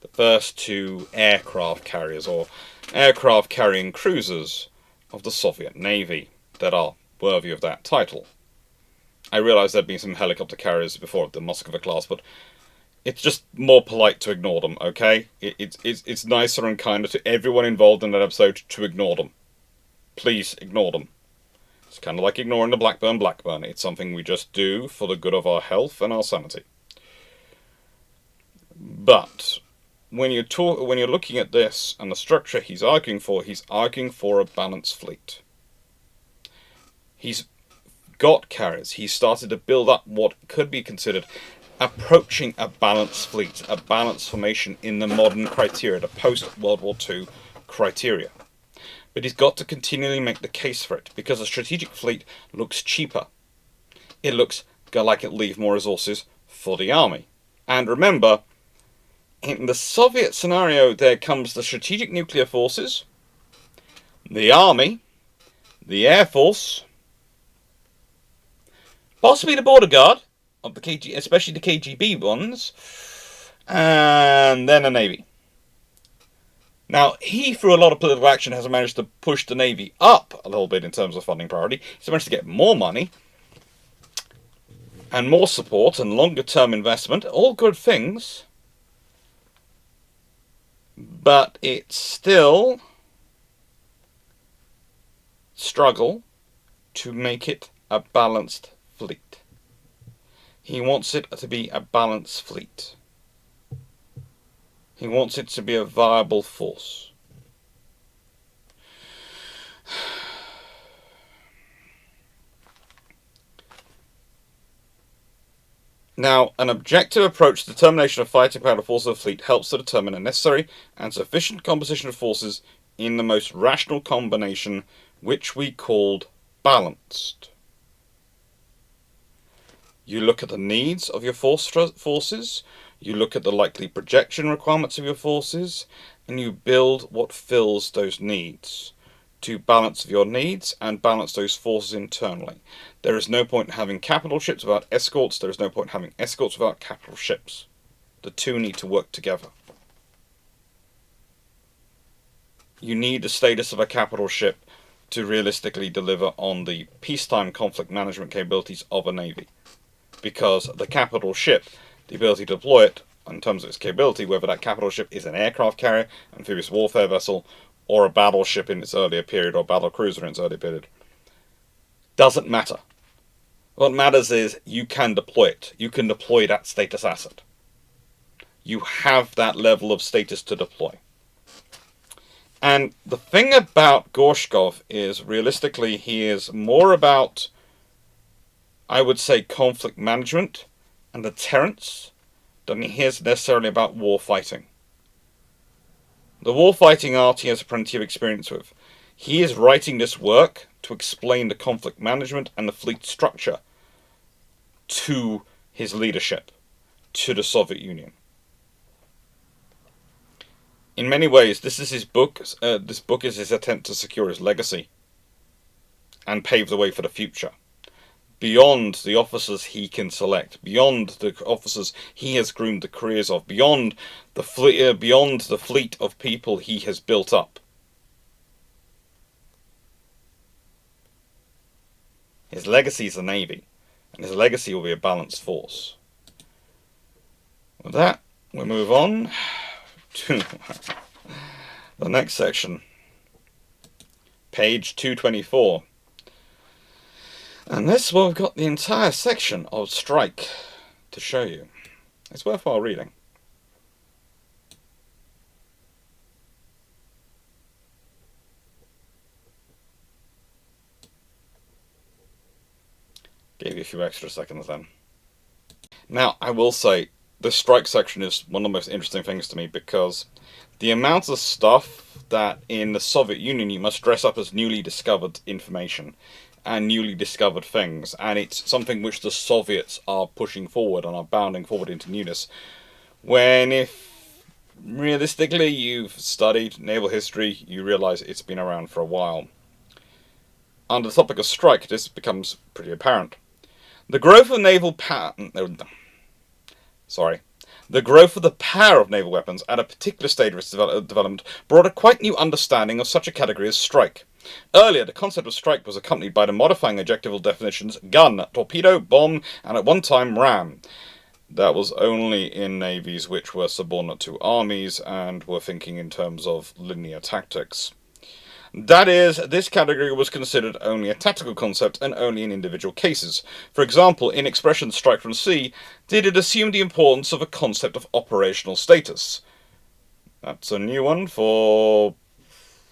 The first two aircraft carriers, or aircraft carrying cruisers, of the Soviet Navy that are worthy of that title. I realise there have been some helicopter carriers before the Moskva class, but it's just more polite to ignore them, okay? It's nicer and kinder to everyone involved in that episode to ignore them. Please ignore them. It's kind of like ignoring the Blackburn. It's something we just do for the good of our health and our sanity. But when you're looking at this and the structure he's arguing for a balanced fleet. He's got carriers. He started to build up what could be considered approaching a balanced fleet, a balanced formation in the modern criteria, the post-World War II criteria. But he's got to continually make the case for it, because a strategic fleet looks cheaper. It looks like it'll leave more resources for the army. And remember, in the Soviet scenario, there comes the strategic nuclear forces, the army, the air force, possibly the border guard of the KGB, especially the KGB ones, and then a navy. Now, he, through a lot of political action, has managed to push the navy up a little bit in terms of funding priority. He's managed to get more money and more support and longer-term investment, all good things. But it's still struggle to make it a balanced fleet. He wants it to be a balanced fleet. He wants it to be a viable force. Now, an objective approach to determination of fighting power of forces of the fleet helps to determine a necessary and sufficient composition of forces in the most rational combination, which we called balanced. You look at the needs of your forces, you look at the likely projection requirements of your forces, and you build what fills those needs to balance your needs and balance those forces internally. There is no point in having capital ships without escorts. There is no point in having escorts without capital ships. The two need to work together. You need the status of a capital ship to realistically deliver on the peacetime conflict management capabilities of a navy. Because the capital ship, the ability to deploy it, in terms of its capability, whether that capital ship is an aircraft carrier, amphibious warfare vessel, or a battleship in its earlier period, or a battle cruiser in its earlier period, doesn't matter. What matters is you can deploy it. You can deploy that status asset. You have that level of status to deploy. And the thing about Gorshkov is, realistically, he is more about, I would say, conflict management and deterrence than he is necessarily about war fighting. The war fighting art he has plenty of experience with. He is writing this work to explain the conflict management and the fleet structure to his leadership, to the Soviet Union. In many ways, this is his book. This book is his attempt to secure his legacy and pave the way for the future. Beyond the officers he can select, beyond the officers he has groomed the careers of, beyond the fleet of people he has built up. His legacy is the Navy, and his legacy will be a balanced force. With that, we move on to the next section, page 224. And this, well, we've got the entire section of strike to show you. It's worthwhile reading. Gave you a few extra seconds then. Now, I will say, the strike section is one of the most interesting things to me, because the amount of stuff that in the Soviet Union you must dress up as newly discovered information and newly discovered things, and it's something which the Soviets are pushing forward and are bounding forward into newness. When if realistically you've studied naval history, you realise it's been around for a while. Under the topic of strike, this becomes pretty apparent. The growth of naval power... The growth of the power of naval weapons at a particular stage of its development brought a quite new understanding of such a category as strike. Earlier, the concept of strike was accompanied by the modifying adjectival definitions gun, torpedo, bomb, and at one time ram. That was only in navies which were subordinate to armies and were thinking in terms of linear tactics. That is, this category was considered only a tactical concept and only in individual cases. For example, in expression strike from sea, did it assume the importance of a concept of operational status. That's a new one for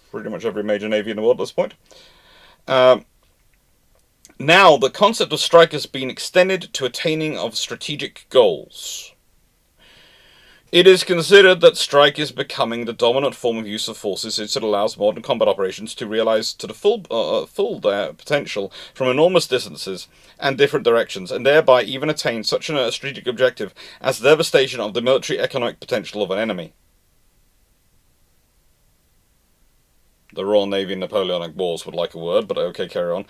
pretty much every major navy in the world at this point. Now, the concept of strike has been extended to attaining of strategic goals. It is considered that strike is becoming the dominant form of use of forces since it allows modern combat operations to realize to the full their potential from enormous distances and different directions, and thereby even attain such a strategic objective as the devastation of the military economic potential of an enemy. The Royal Navy and Napoleonic Wars would like a word, but okay, carry on.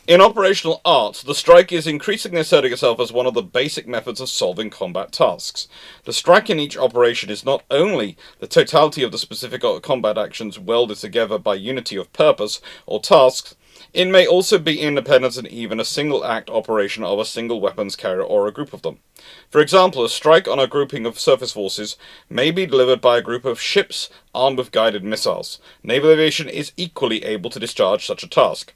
In operational art, the strike is increasingly asserting itself as one of the basic methods of solving combat tasks. The strike in each operation is not only the totality of the specific combat actions welded together by unity of purpose or tasks, it may also be independent and even a single act operation of a single weapons carrier or a group of them. For example, a strike on a grouping of surface forces may be delivered by a group of ships armed with guided missiles. Naval aviation is equally able to discharge such a task.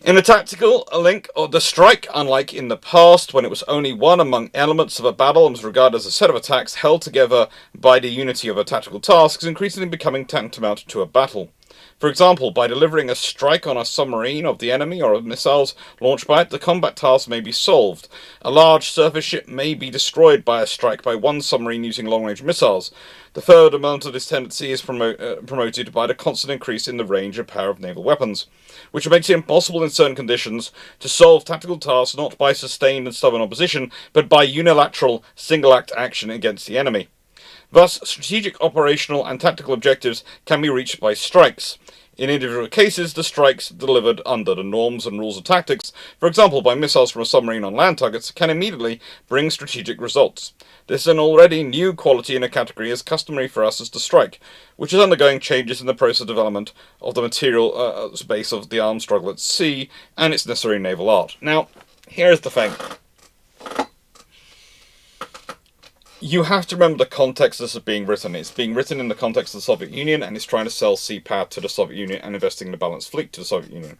In the tactical link of the strike, unlike in the past when it was only one among elements of a battle and was regarded as a set of attacks held together by the unity of a tactical task, is increasingly becoming tantamount to a battle. For example, by delivering a strike on a submarine of the enemy or of missiles launched by it, the combat task may be solved. A large surface ship may be destroyed by a strike by one submarine using long-range missiles. The third amount of this tendency is promoted by the constant increase in the range and power of naval weapons, which makes it impossible in certain conditions to solve tactical tasks not by sustained and stubborn opposition, but by unilateral, single-act action against the enemy. Thus, strategic, operational, and tactical objectives can be reached by strikes. In individual cases, the strikes delivered under the norms and rules of tactics, for example by missiles from a submarine on land targets, can immediately bring strategic results. This is an already new quality in a category as customary for us as the strike, which is undergoing changes in the process of development of the material base of the armed struggle at sea and its necessary naval art. Now, here's the thing. You have to remember the context this is being written. It's being written in the context of the Soviet Union, and it's trying to sell sea power to the Soviet Union and investing in a balanced fleet to the Soviet Union.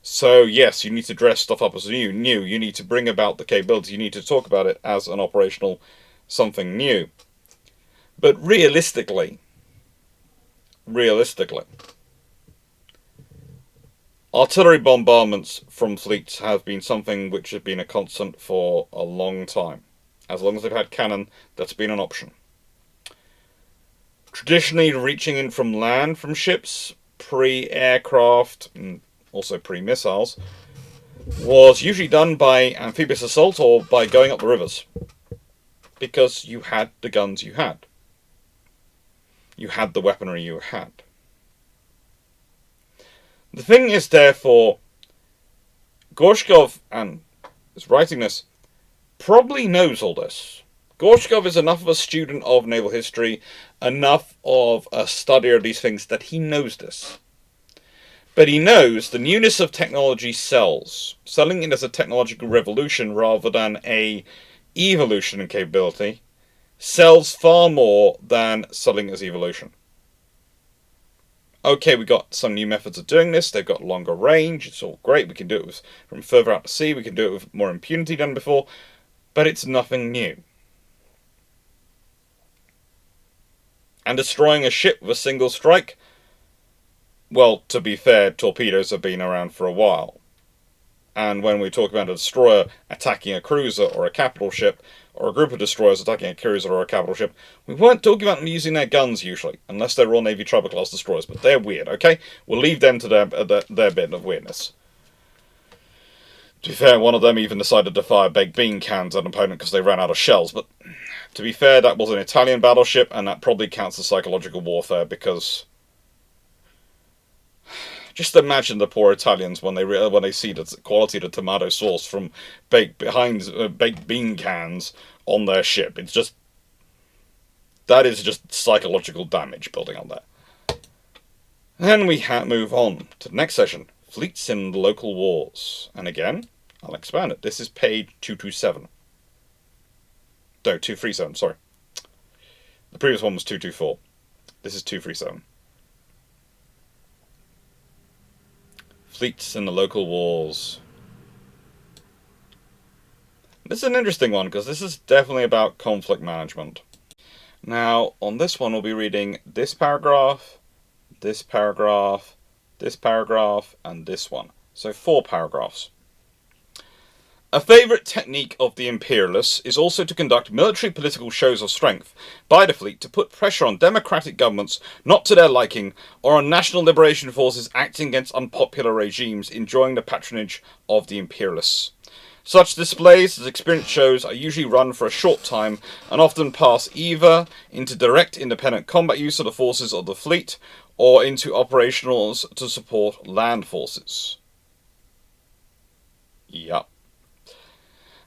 So, yes, you need to dress stuff up as new. You need to bring about the capability. You need to talk about it as an operational something new. But realistically, artillery bombardments from fleets have been something which has been a constant for a long time. As long as they've had cannon, that's been an option. Traditionally, reaching in from land from ships, pre-aircraft, and also pre-missiles, was usually done by amphibious assault or by going up the rivers. Because you had the guns you had. You had the weaponry you had. The thing is, therefore, Gorshkov, and is writing this, probably knows all this. Gorshkov is enough of a student of naval history, enough of a studier of these things, that he knows this. But he knows the newness of technology sells. Selling it as a technological revolution rather than a evolution in capability sells far more than selling as evolution. Okay, we got some new methods of doing this. They've got longer range. It's all great. We can do it from further out to sea. We can do it with more impunity than before. But it's nothing new. And destroying a ship with a single strike? Well, to be fair, torpedoes have been around for a while. And when we talk about a destroyer attacking a cruiser or a capital ship, or a group of destroyers attacking a cruiser or a capital ship, we weren't talking about them using their guns usually, unless they're Royal Navy Tribal class destroyers, but they're weird, okay? We'll leave them to their bit of weirdness. To be fair, one of them even decided to fire baked bean cans at an opponent because they ran out of shells, but to be fair, that was an Italian battleship, and that probably counts as psychological warfare, because just imagine the poor Italians when they see the quality of the tomato sauce from baked bean cans on their ship. That is just psychological damage building on that. Then we move on to the next session, fleets in local wars, and again, I'll expand it. This is page 227. No, 237, sorry. The previous one was 224. This is 237. Fleets in the local wars. This is an interesting one, because this is definitely about conflict management. Now, on this one, we'll be reading this paragraph, this paragraph, this paragraph, and this one. So 4 paragraphs. A favourite technique of the imperialists is also to conduct military-political shows of strength by the fleet to put pressure on democratic governments not to their liking, or on national liberation forces acting against unpopular regimes enjoying the patronage of the imperialists. Such displays, as experience shows, are usually run for a short time and often pass either into direct independent combat use of the forces of the fleet or into operationals to support land forces. Yup.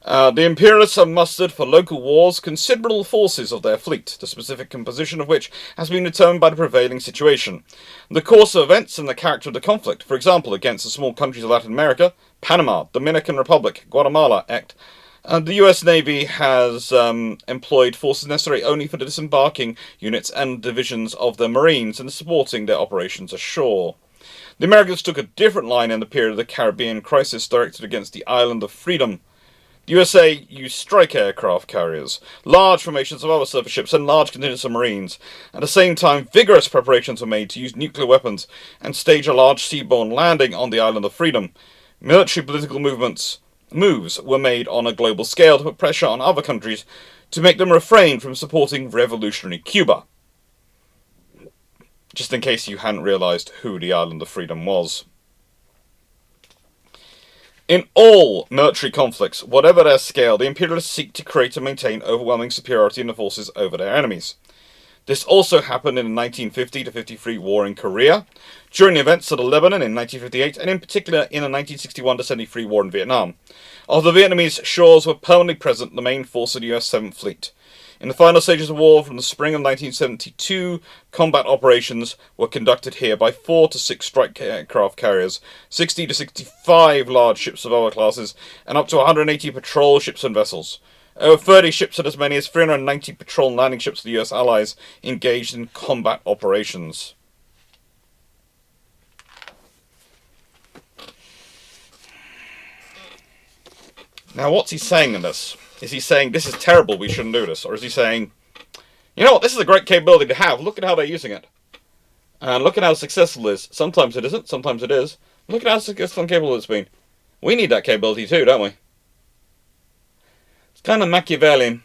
The imperialists have mustered for local wars considerable forces of their fleet, the specific composition of which has been determined by the prevailing situation, the course of events and the character of the conflict. For example, against the small countries of Latin America, Panama, Dominican Republic, Guatemala, the US Navy has employed forces necessary only for the disembarking units and divisions of the Marines and supporting their operations ashore. The Americans took a different line in the period of the Caribbean crisis directed against the Island of Freedom. The USA used strike aircraft carriers, large formations of other surface ships, and large contingents of Marines. At the same time, vigorous preparations were made to use nuclear weapons and stage a large seaborne landing on the Island of Freedom. Military political moves were made on a global scale to put pressure on other countries to make them refrain from supporting revolutionary Cuba. Just in case you hadn't realised who the Island of Freedom was. In all military conflicts, whatever their scale, the imperialists seek to create and maintain overwhelming superiority in the forces over their enemies. This also happened in the 1950-53 war in Korea, during the events of Lebanon in 1958, and in particular in the 1961-73 war in Vietnam. Off the Vietnamese shores were permanently present the main force of the US 7th Fleet. In the final stages of war, from the spring of 1972, combat operations were conducted here by 4 to 6 strike aircraft carriers, 60 to 65 large ships of other classes, and up to 180 patrol ships and vessels. Over 30 ships and as many as 390 patrol and landing ships of the US allies engaged in combat operations. Now, what's he saying in this? Is he saying, this is terrible, we shouldn't do this? Or is he saying, you know what, this is a great capability to have, look at how they're using it. And look at how successful it is. Sometimes it isn't, sometimes it is. Look at how successful and capable it's been. We need that capability too, don't we? It's kind of Machiavellian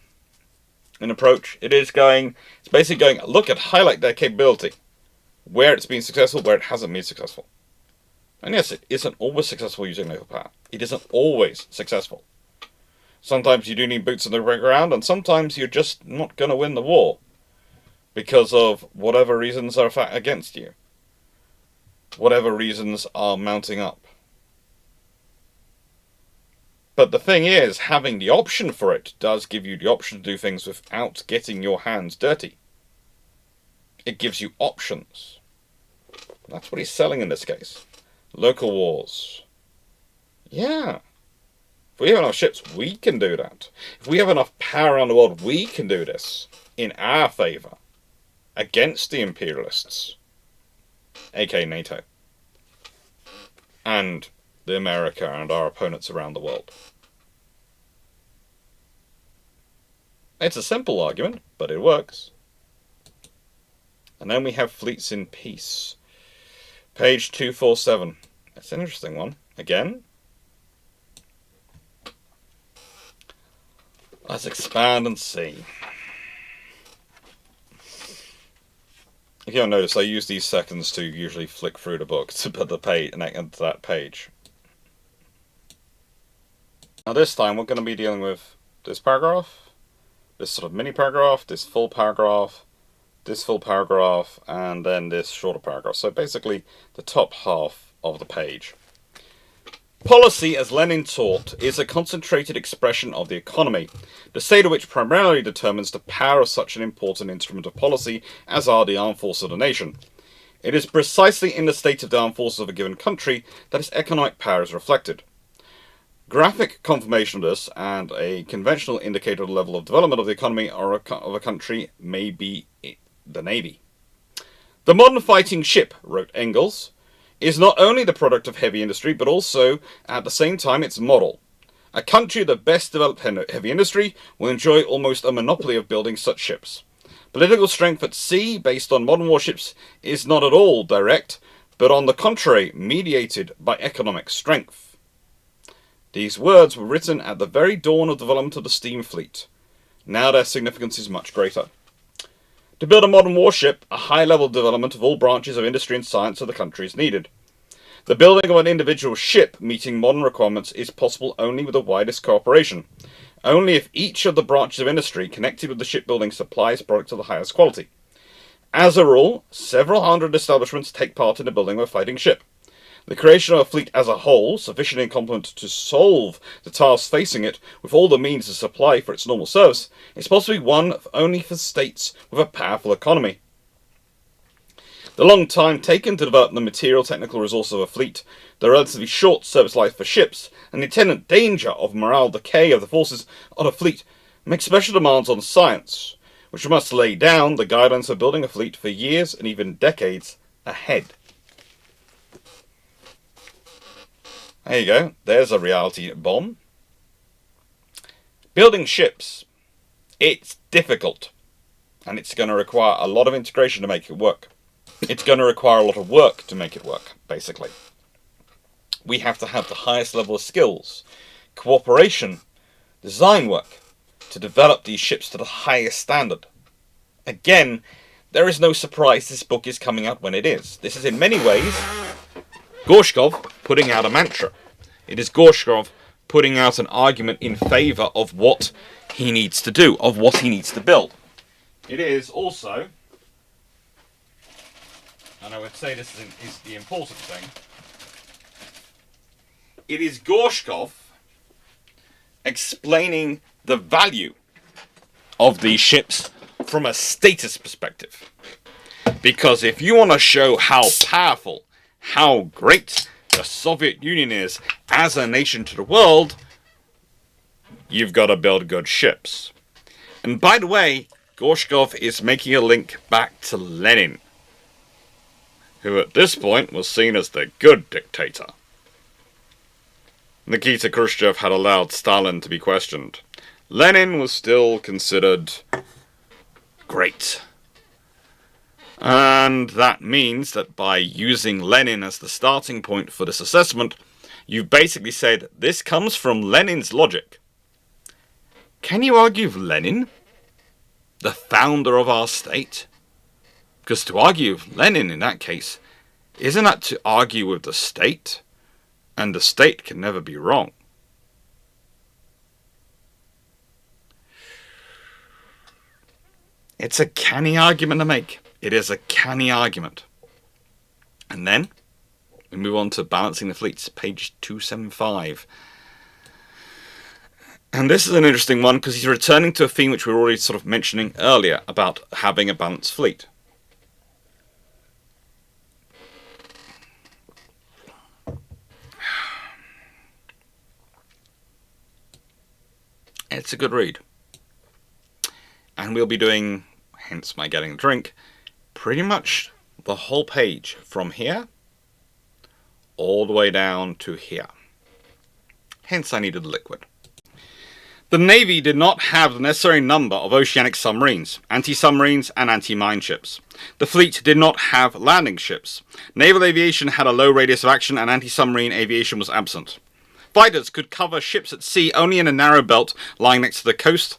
in approach. It's basically going, highlight their capability. Where it's been successful, where it hasn't been successful. And yes, it isn't always successful using naval power. It isn't always successful. Sometimes you do need boots on the ground, and sometimes you're just not going to win the war because of whatever reasons are against you. Whatever reasons are mounting up. But the thing is, having the option for it does give you the option to do things without getting your hands dirty. It gives you options. That's what he's selling in this case. Local wars. Yeah. If we have enough ships, we can do that. If we have enough power around the world, we can do this in our favour against the imperialists, aka NATO, and the America and our opponents around the world. It's a simple argument, but it works. And then we have fleets in peace. Page 247. That's an interesting one. Again, Let's expand and see. If you'll notice, I use these seconds to usually flick through the book to put the page and that page. Now this time we're going to be dealing with this paragraph, this sort of mini paragraph, this full paragraph, this full paragraph, and then this shorter paragraph. So basically the top half of the page. Policy, as Lenin taught, is a concentrated expression of the economy, the state of which primarily determines the power of such an important instrument of policy as are the armed forces of the nation. It is precisely in the state of the armed forces of a given country that its economic power is reflected. Graphic confirmation of this, and a conventional indicator of the level of development of the economy of a country, may be the Navy. The modern fighting ship, wrote Engels, is not only the product of heavy industry, but also, at the same time, its model. A country with the best developed heavy industry will enjoy almost a monopoly of building such ships. Political strength at sea, based on modern warships, is not at all direct, but on the contrary, mediated by economic strength. These words were written at the very dawn of development of the steam fleet. Now their significance is much greater. To build a modern warship, a high-level development of all branches of industry and science of the country is needed. The building of an individual ship meeting modern requirements is possible only with the widest cooperation, only if each of the branches of industry connected with the shipbuilding supplies products of the highest quality. As a rule, several hundred establishments take part in the building of a fighting ship. The creation of a fleet as a whole, sufficient in complement to solve the tasks facing it with all the means of supply for its normal service, is possibly one only for states with a powerful economy. The long time taken to develop the material technical resources of a fleet, the relatively short service life for ships, and the attendant danger of morale decay of the forces on a fleet make special demands on science, which must lay down the guidelines for building a fleet for years and even decades ahead. There you go, there's a reality bomb. Building ships, it's difficult, and it's going to require a lot of integration to make it work. It's going to require a lot of work to make it work, basically. We have to have the highest level of skills, cooperation, design work, to develop these ships to the highest standard. Again, there is no surprise this book is coming out when it is. This is in many ways Gorshkov putting out a mantra. It is Gorshkov putting out an argument in favour of what he needs to do, of what he needs to build. It is also, and I would say this is the important thing, it is Gorshkov explaining the value of these ships from a status perspective. Because if you want to show how powerful, how great the Soviet Union is as a nation to the world, you've got to build good ships. And by the way, Gorshkov is making a link back to Lenin, who at this point was seen as the good dictator. Nikita Khrushchev had allowed Stalin to be questioned. Lenin was still considered great. And that means that by using Lenin as the starting point for this assessment, you've basically said this comes from Lenin's logic. Can you argue with Lenin, the founder of our state? Because to argue with Lenin in that case, isn't that to argue with the state? And the state can never be wrong. It's a canny argument to make. It is a canny argument. And then we move on to Balancing the Fleets, page 275. And this is an interesting one because he's returning to a theme which we were already sort of mentioning earlier about having a balanced fleet. It's a good read. And we'll be doing, hence my getting a drink, pretty much the whole page from here all the way down to here. Hence I needed the liquid. The Navy did not have the necessary number of oceanic submarines, anti-submarines and anti-mine ships. The fleet did not have landing ships. Naval aviation had a low radius of action and anti-submarine aviation was absent. Fighters could cover ships at sea only in a narrow belt lying next to the coast,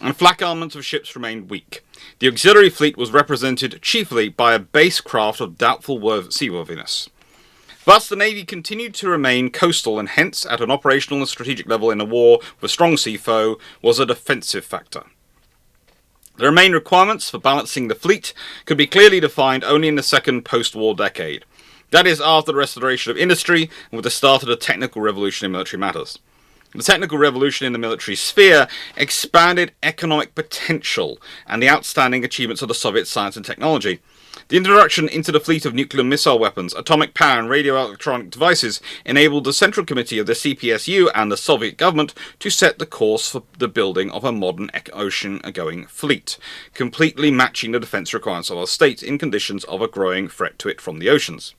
and flak armament of ships remained weak. The auxiliary fleet was represented chiefly by a base craft of doubtful seaworthiness. Thus, the Navy continued to remain coastal, and hence, at an operational and strategic level in a war with a strong sea foe, was a defensive factor. The main requirements for balancing the fleet could be clearly defined only in the second post-war decade. That is, after the restoration of industry and with the start of the technical revolution in military matters. The technical revolution in the military sphere expanded economic potential and the outstanding achievements of the Soviet science and technology. The introduction into the fleet of nuclear missile weapons, atomic power and radio-electronic devices enabled the Central Committee of the CPSU and the Soviet government to set the course for the building of a modern ocean-going fleet, completely matching the defense requirements of our state in conditions of a growing threat to it from the oceans.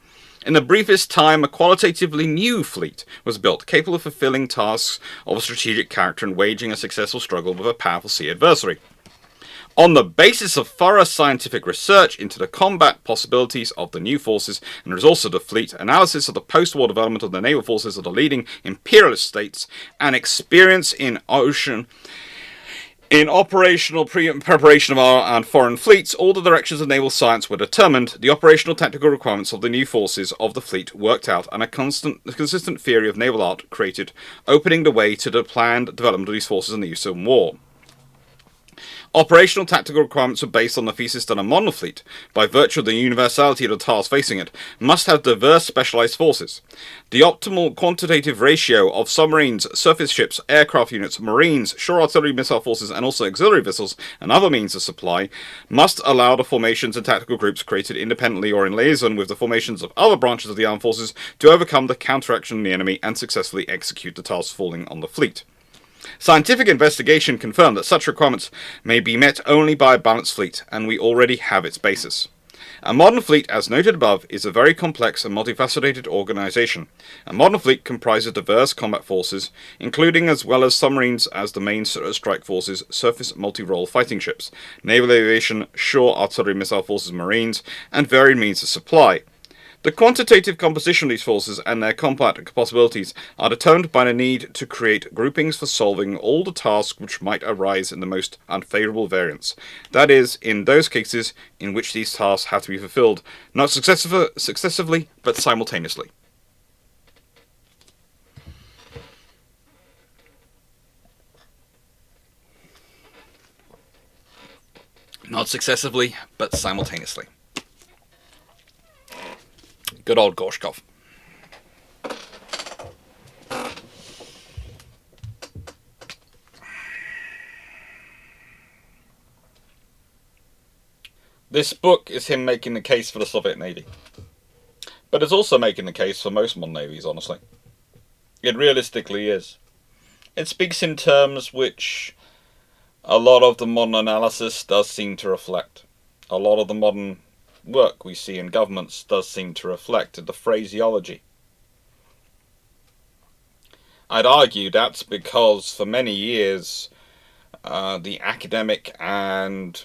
In the briefest time, a qualitatively new fleet was built, capable of fulfilling tasks of a strategic character and waging a successful struggle with a powerful sea adversary. On the basis of thorough scientific research into the combat possibilities of the new forces and resources of the fleet, analysis of the post-war development of the naval forces of the leading imperialist states, and experience in operational preparation of our and foreign fleets, all the directions of naval science were determined, the operational tactical requirements of the new forces of the fleet worked out, and a consistent theory of naval art created, opening the way to the planned development of these forces in the use of war. Operational tactical requirements are based on the thesis that a modern fleet, by virtue of the universality of the tasks facing it, must have diverse specialized forces. The optimal quantitative ratio of submarines, surface ships, aircraft units, marines, shore artillery missile forces, and also auxiliary vessels and other means of supply must allow the formations and tactical groups created independently or in liaison with the formations of other branches of the armed forces to overcome the counteraction of the enemy and successfully execute the tasks falling on the fleet. Scientific investigation confirmed that such requirements may be met only by a balanced fleet, and we already have its basis. A modern fleet, as noted above, is a very complex and multifaceted organization. A modern fleet comprises diverse combat forces, including as well as submarines as the main strike forces, surface multi-role fighting ships, naval aviation, shore artillery missile forces, marines, and varied means of supply. The quantitative composition of these forces and their combat possibilities are determined by the need to create groupings for solving all the tasks which might arise in the most unfavourable variants. That is, in those cases in which these tasks have to be fulfilled, not successively, but simultaneously. Not successively, but simultaneously. Good old Gorshkov. This book is him making the case for the Soviet Navy. But it's also making the case for most modern navies, honestly. It realistically is. It speaks in terms which a lot of the modern analysis does seem to reflect. A lot of the modern work we see in governments does seem to reflect the phraseology. I'd argue that's because for many years the academic and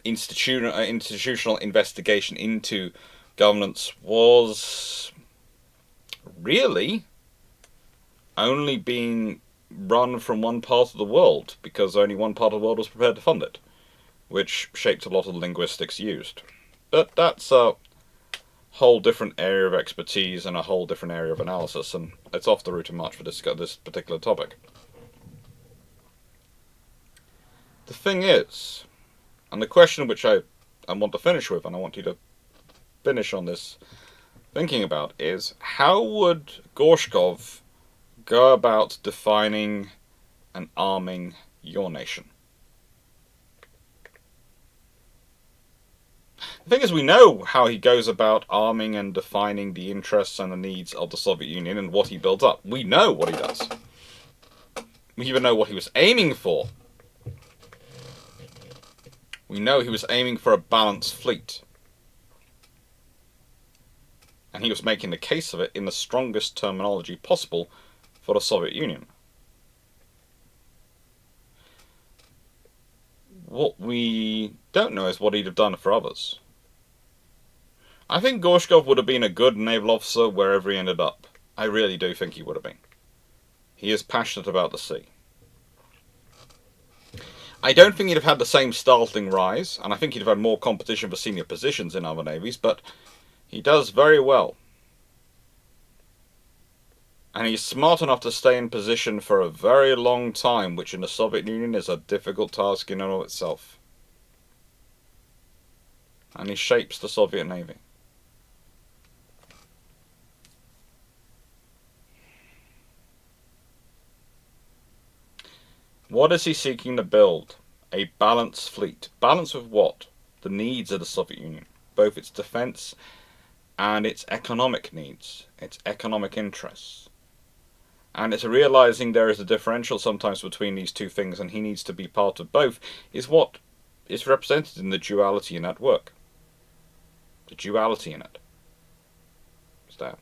institutional investigation into governance was really only being run from one part of the world, because only one part of the world was prepared to fund it, which shaped a lot of the linguistics used. But that's a whole different area of expertise and a whole different area of analysis, and it's off the route of march for this particular topic. The thing is, and the question which I want to finish with, and I want you to finish on this thinking about, is how would Gorshkov go about defining and arming your nation? The thing is, we know how he goes about arming and defining the interests and the needs of the Soviet Union and what he built up. We know what he does. We even know what he was aiming for. We know he was aiming for a balanced fleet. And he was making the case of it in the strongest terminology possible for the Soviet Union. What we don't know is what he'd have done for others. I think Gorshkov would have been a good naval officer wherever he ended up. I really do think he would have been. He is passionate about the sea. I don't think he'd have had the same startling rise, and I think he'd have had more competition for senior positions in other navies, but he does very well. And he's smart enough to stay in position for a very long time, which in the Soviet Union is a difficult task in and of itself. And he shapes the Soviet Navy. What is he seeking to build? A balanced fleet. Balance with what? The needs of the Soviet Union. Both its defense and its economic needs. Its economic interests. And it's realizing there is a differential sometimes between these two things, and he needs to be part of both, is what is represented in the duality in that work. The duality in it. Is that.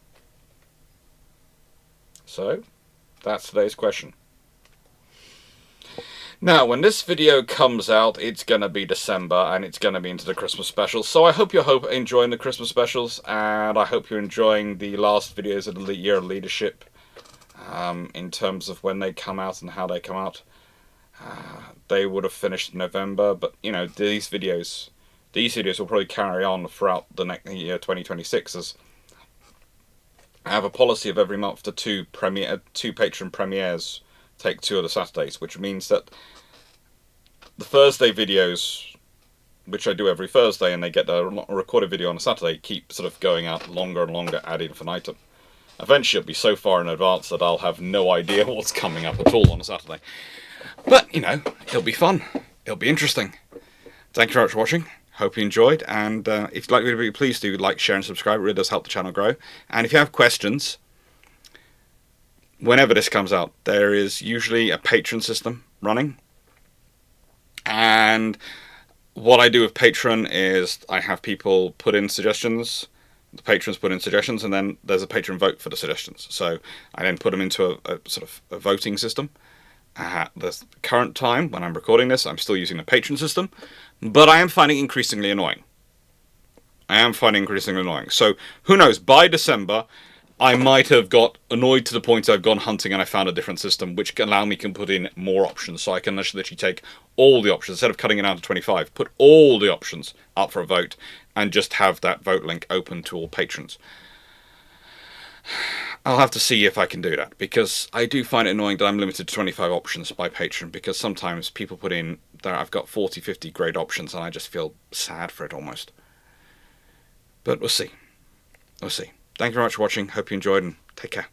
So, that's today's question. Now, when this video comes out, it's going to be December, and it's going to be into the Christmas specials. So I hope you're enjoying the Christmas specials, and I hope you're enjoying the last videos of the Year of Leadership, in terms of when they come out and how they come out. They would have finished in November, but, you know, these videos will probably carry on throughout the next year, 2026, as I have a policy of every month to two Patreon premieres take 2 of the Saturdays, which means that the Thursday videos, which I do every Thursday, and they get a recorded video on a Saturday, keep sort of going out longer and longer ad infinitum. Eventually it'll be so far in advance that I'll have no idea what's coming up at all on a Saturday. But, you know, it'll be fun. It'll be interesting. Thank you very much for watching. Hope you enjoyed, and if you'd like the video, please do like, share and subscribe. It really does help the channel grow. And if you have questions, whenever this comes out, there is usually a Patreon system running. And what I do with Patreon is I have people put in suggestions, the patrons put in suggestions, and then there's a patron vote for the suggestions. So I then put them into a sort of a voting system. At the current time, when I'm recording this, I'm still using the patron system, but I am finding it increasingly annoying. So who knows, by December, I might have got annoyed to the point I've gone hunting and I found a different system which can allow me to put in more options, so I can literally take all the options instead of cutting it down to 25, put all the options up for a vote and just have that vote link open to all patrons. I'll have to see if I can do that, because I do find it annoying that I'm limited to 25 options by patron, because sometimes people put in that I've got 40, 50 great options and I just feel sad for it almost. But we'll see. Thank you very much for watching. Hope you enjoyed, and take care.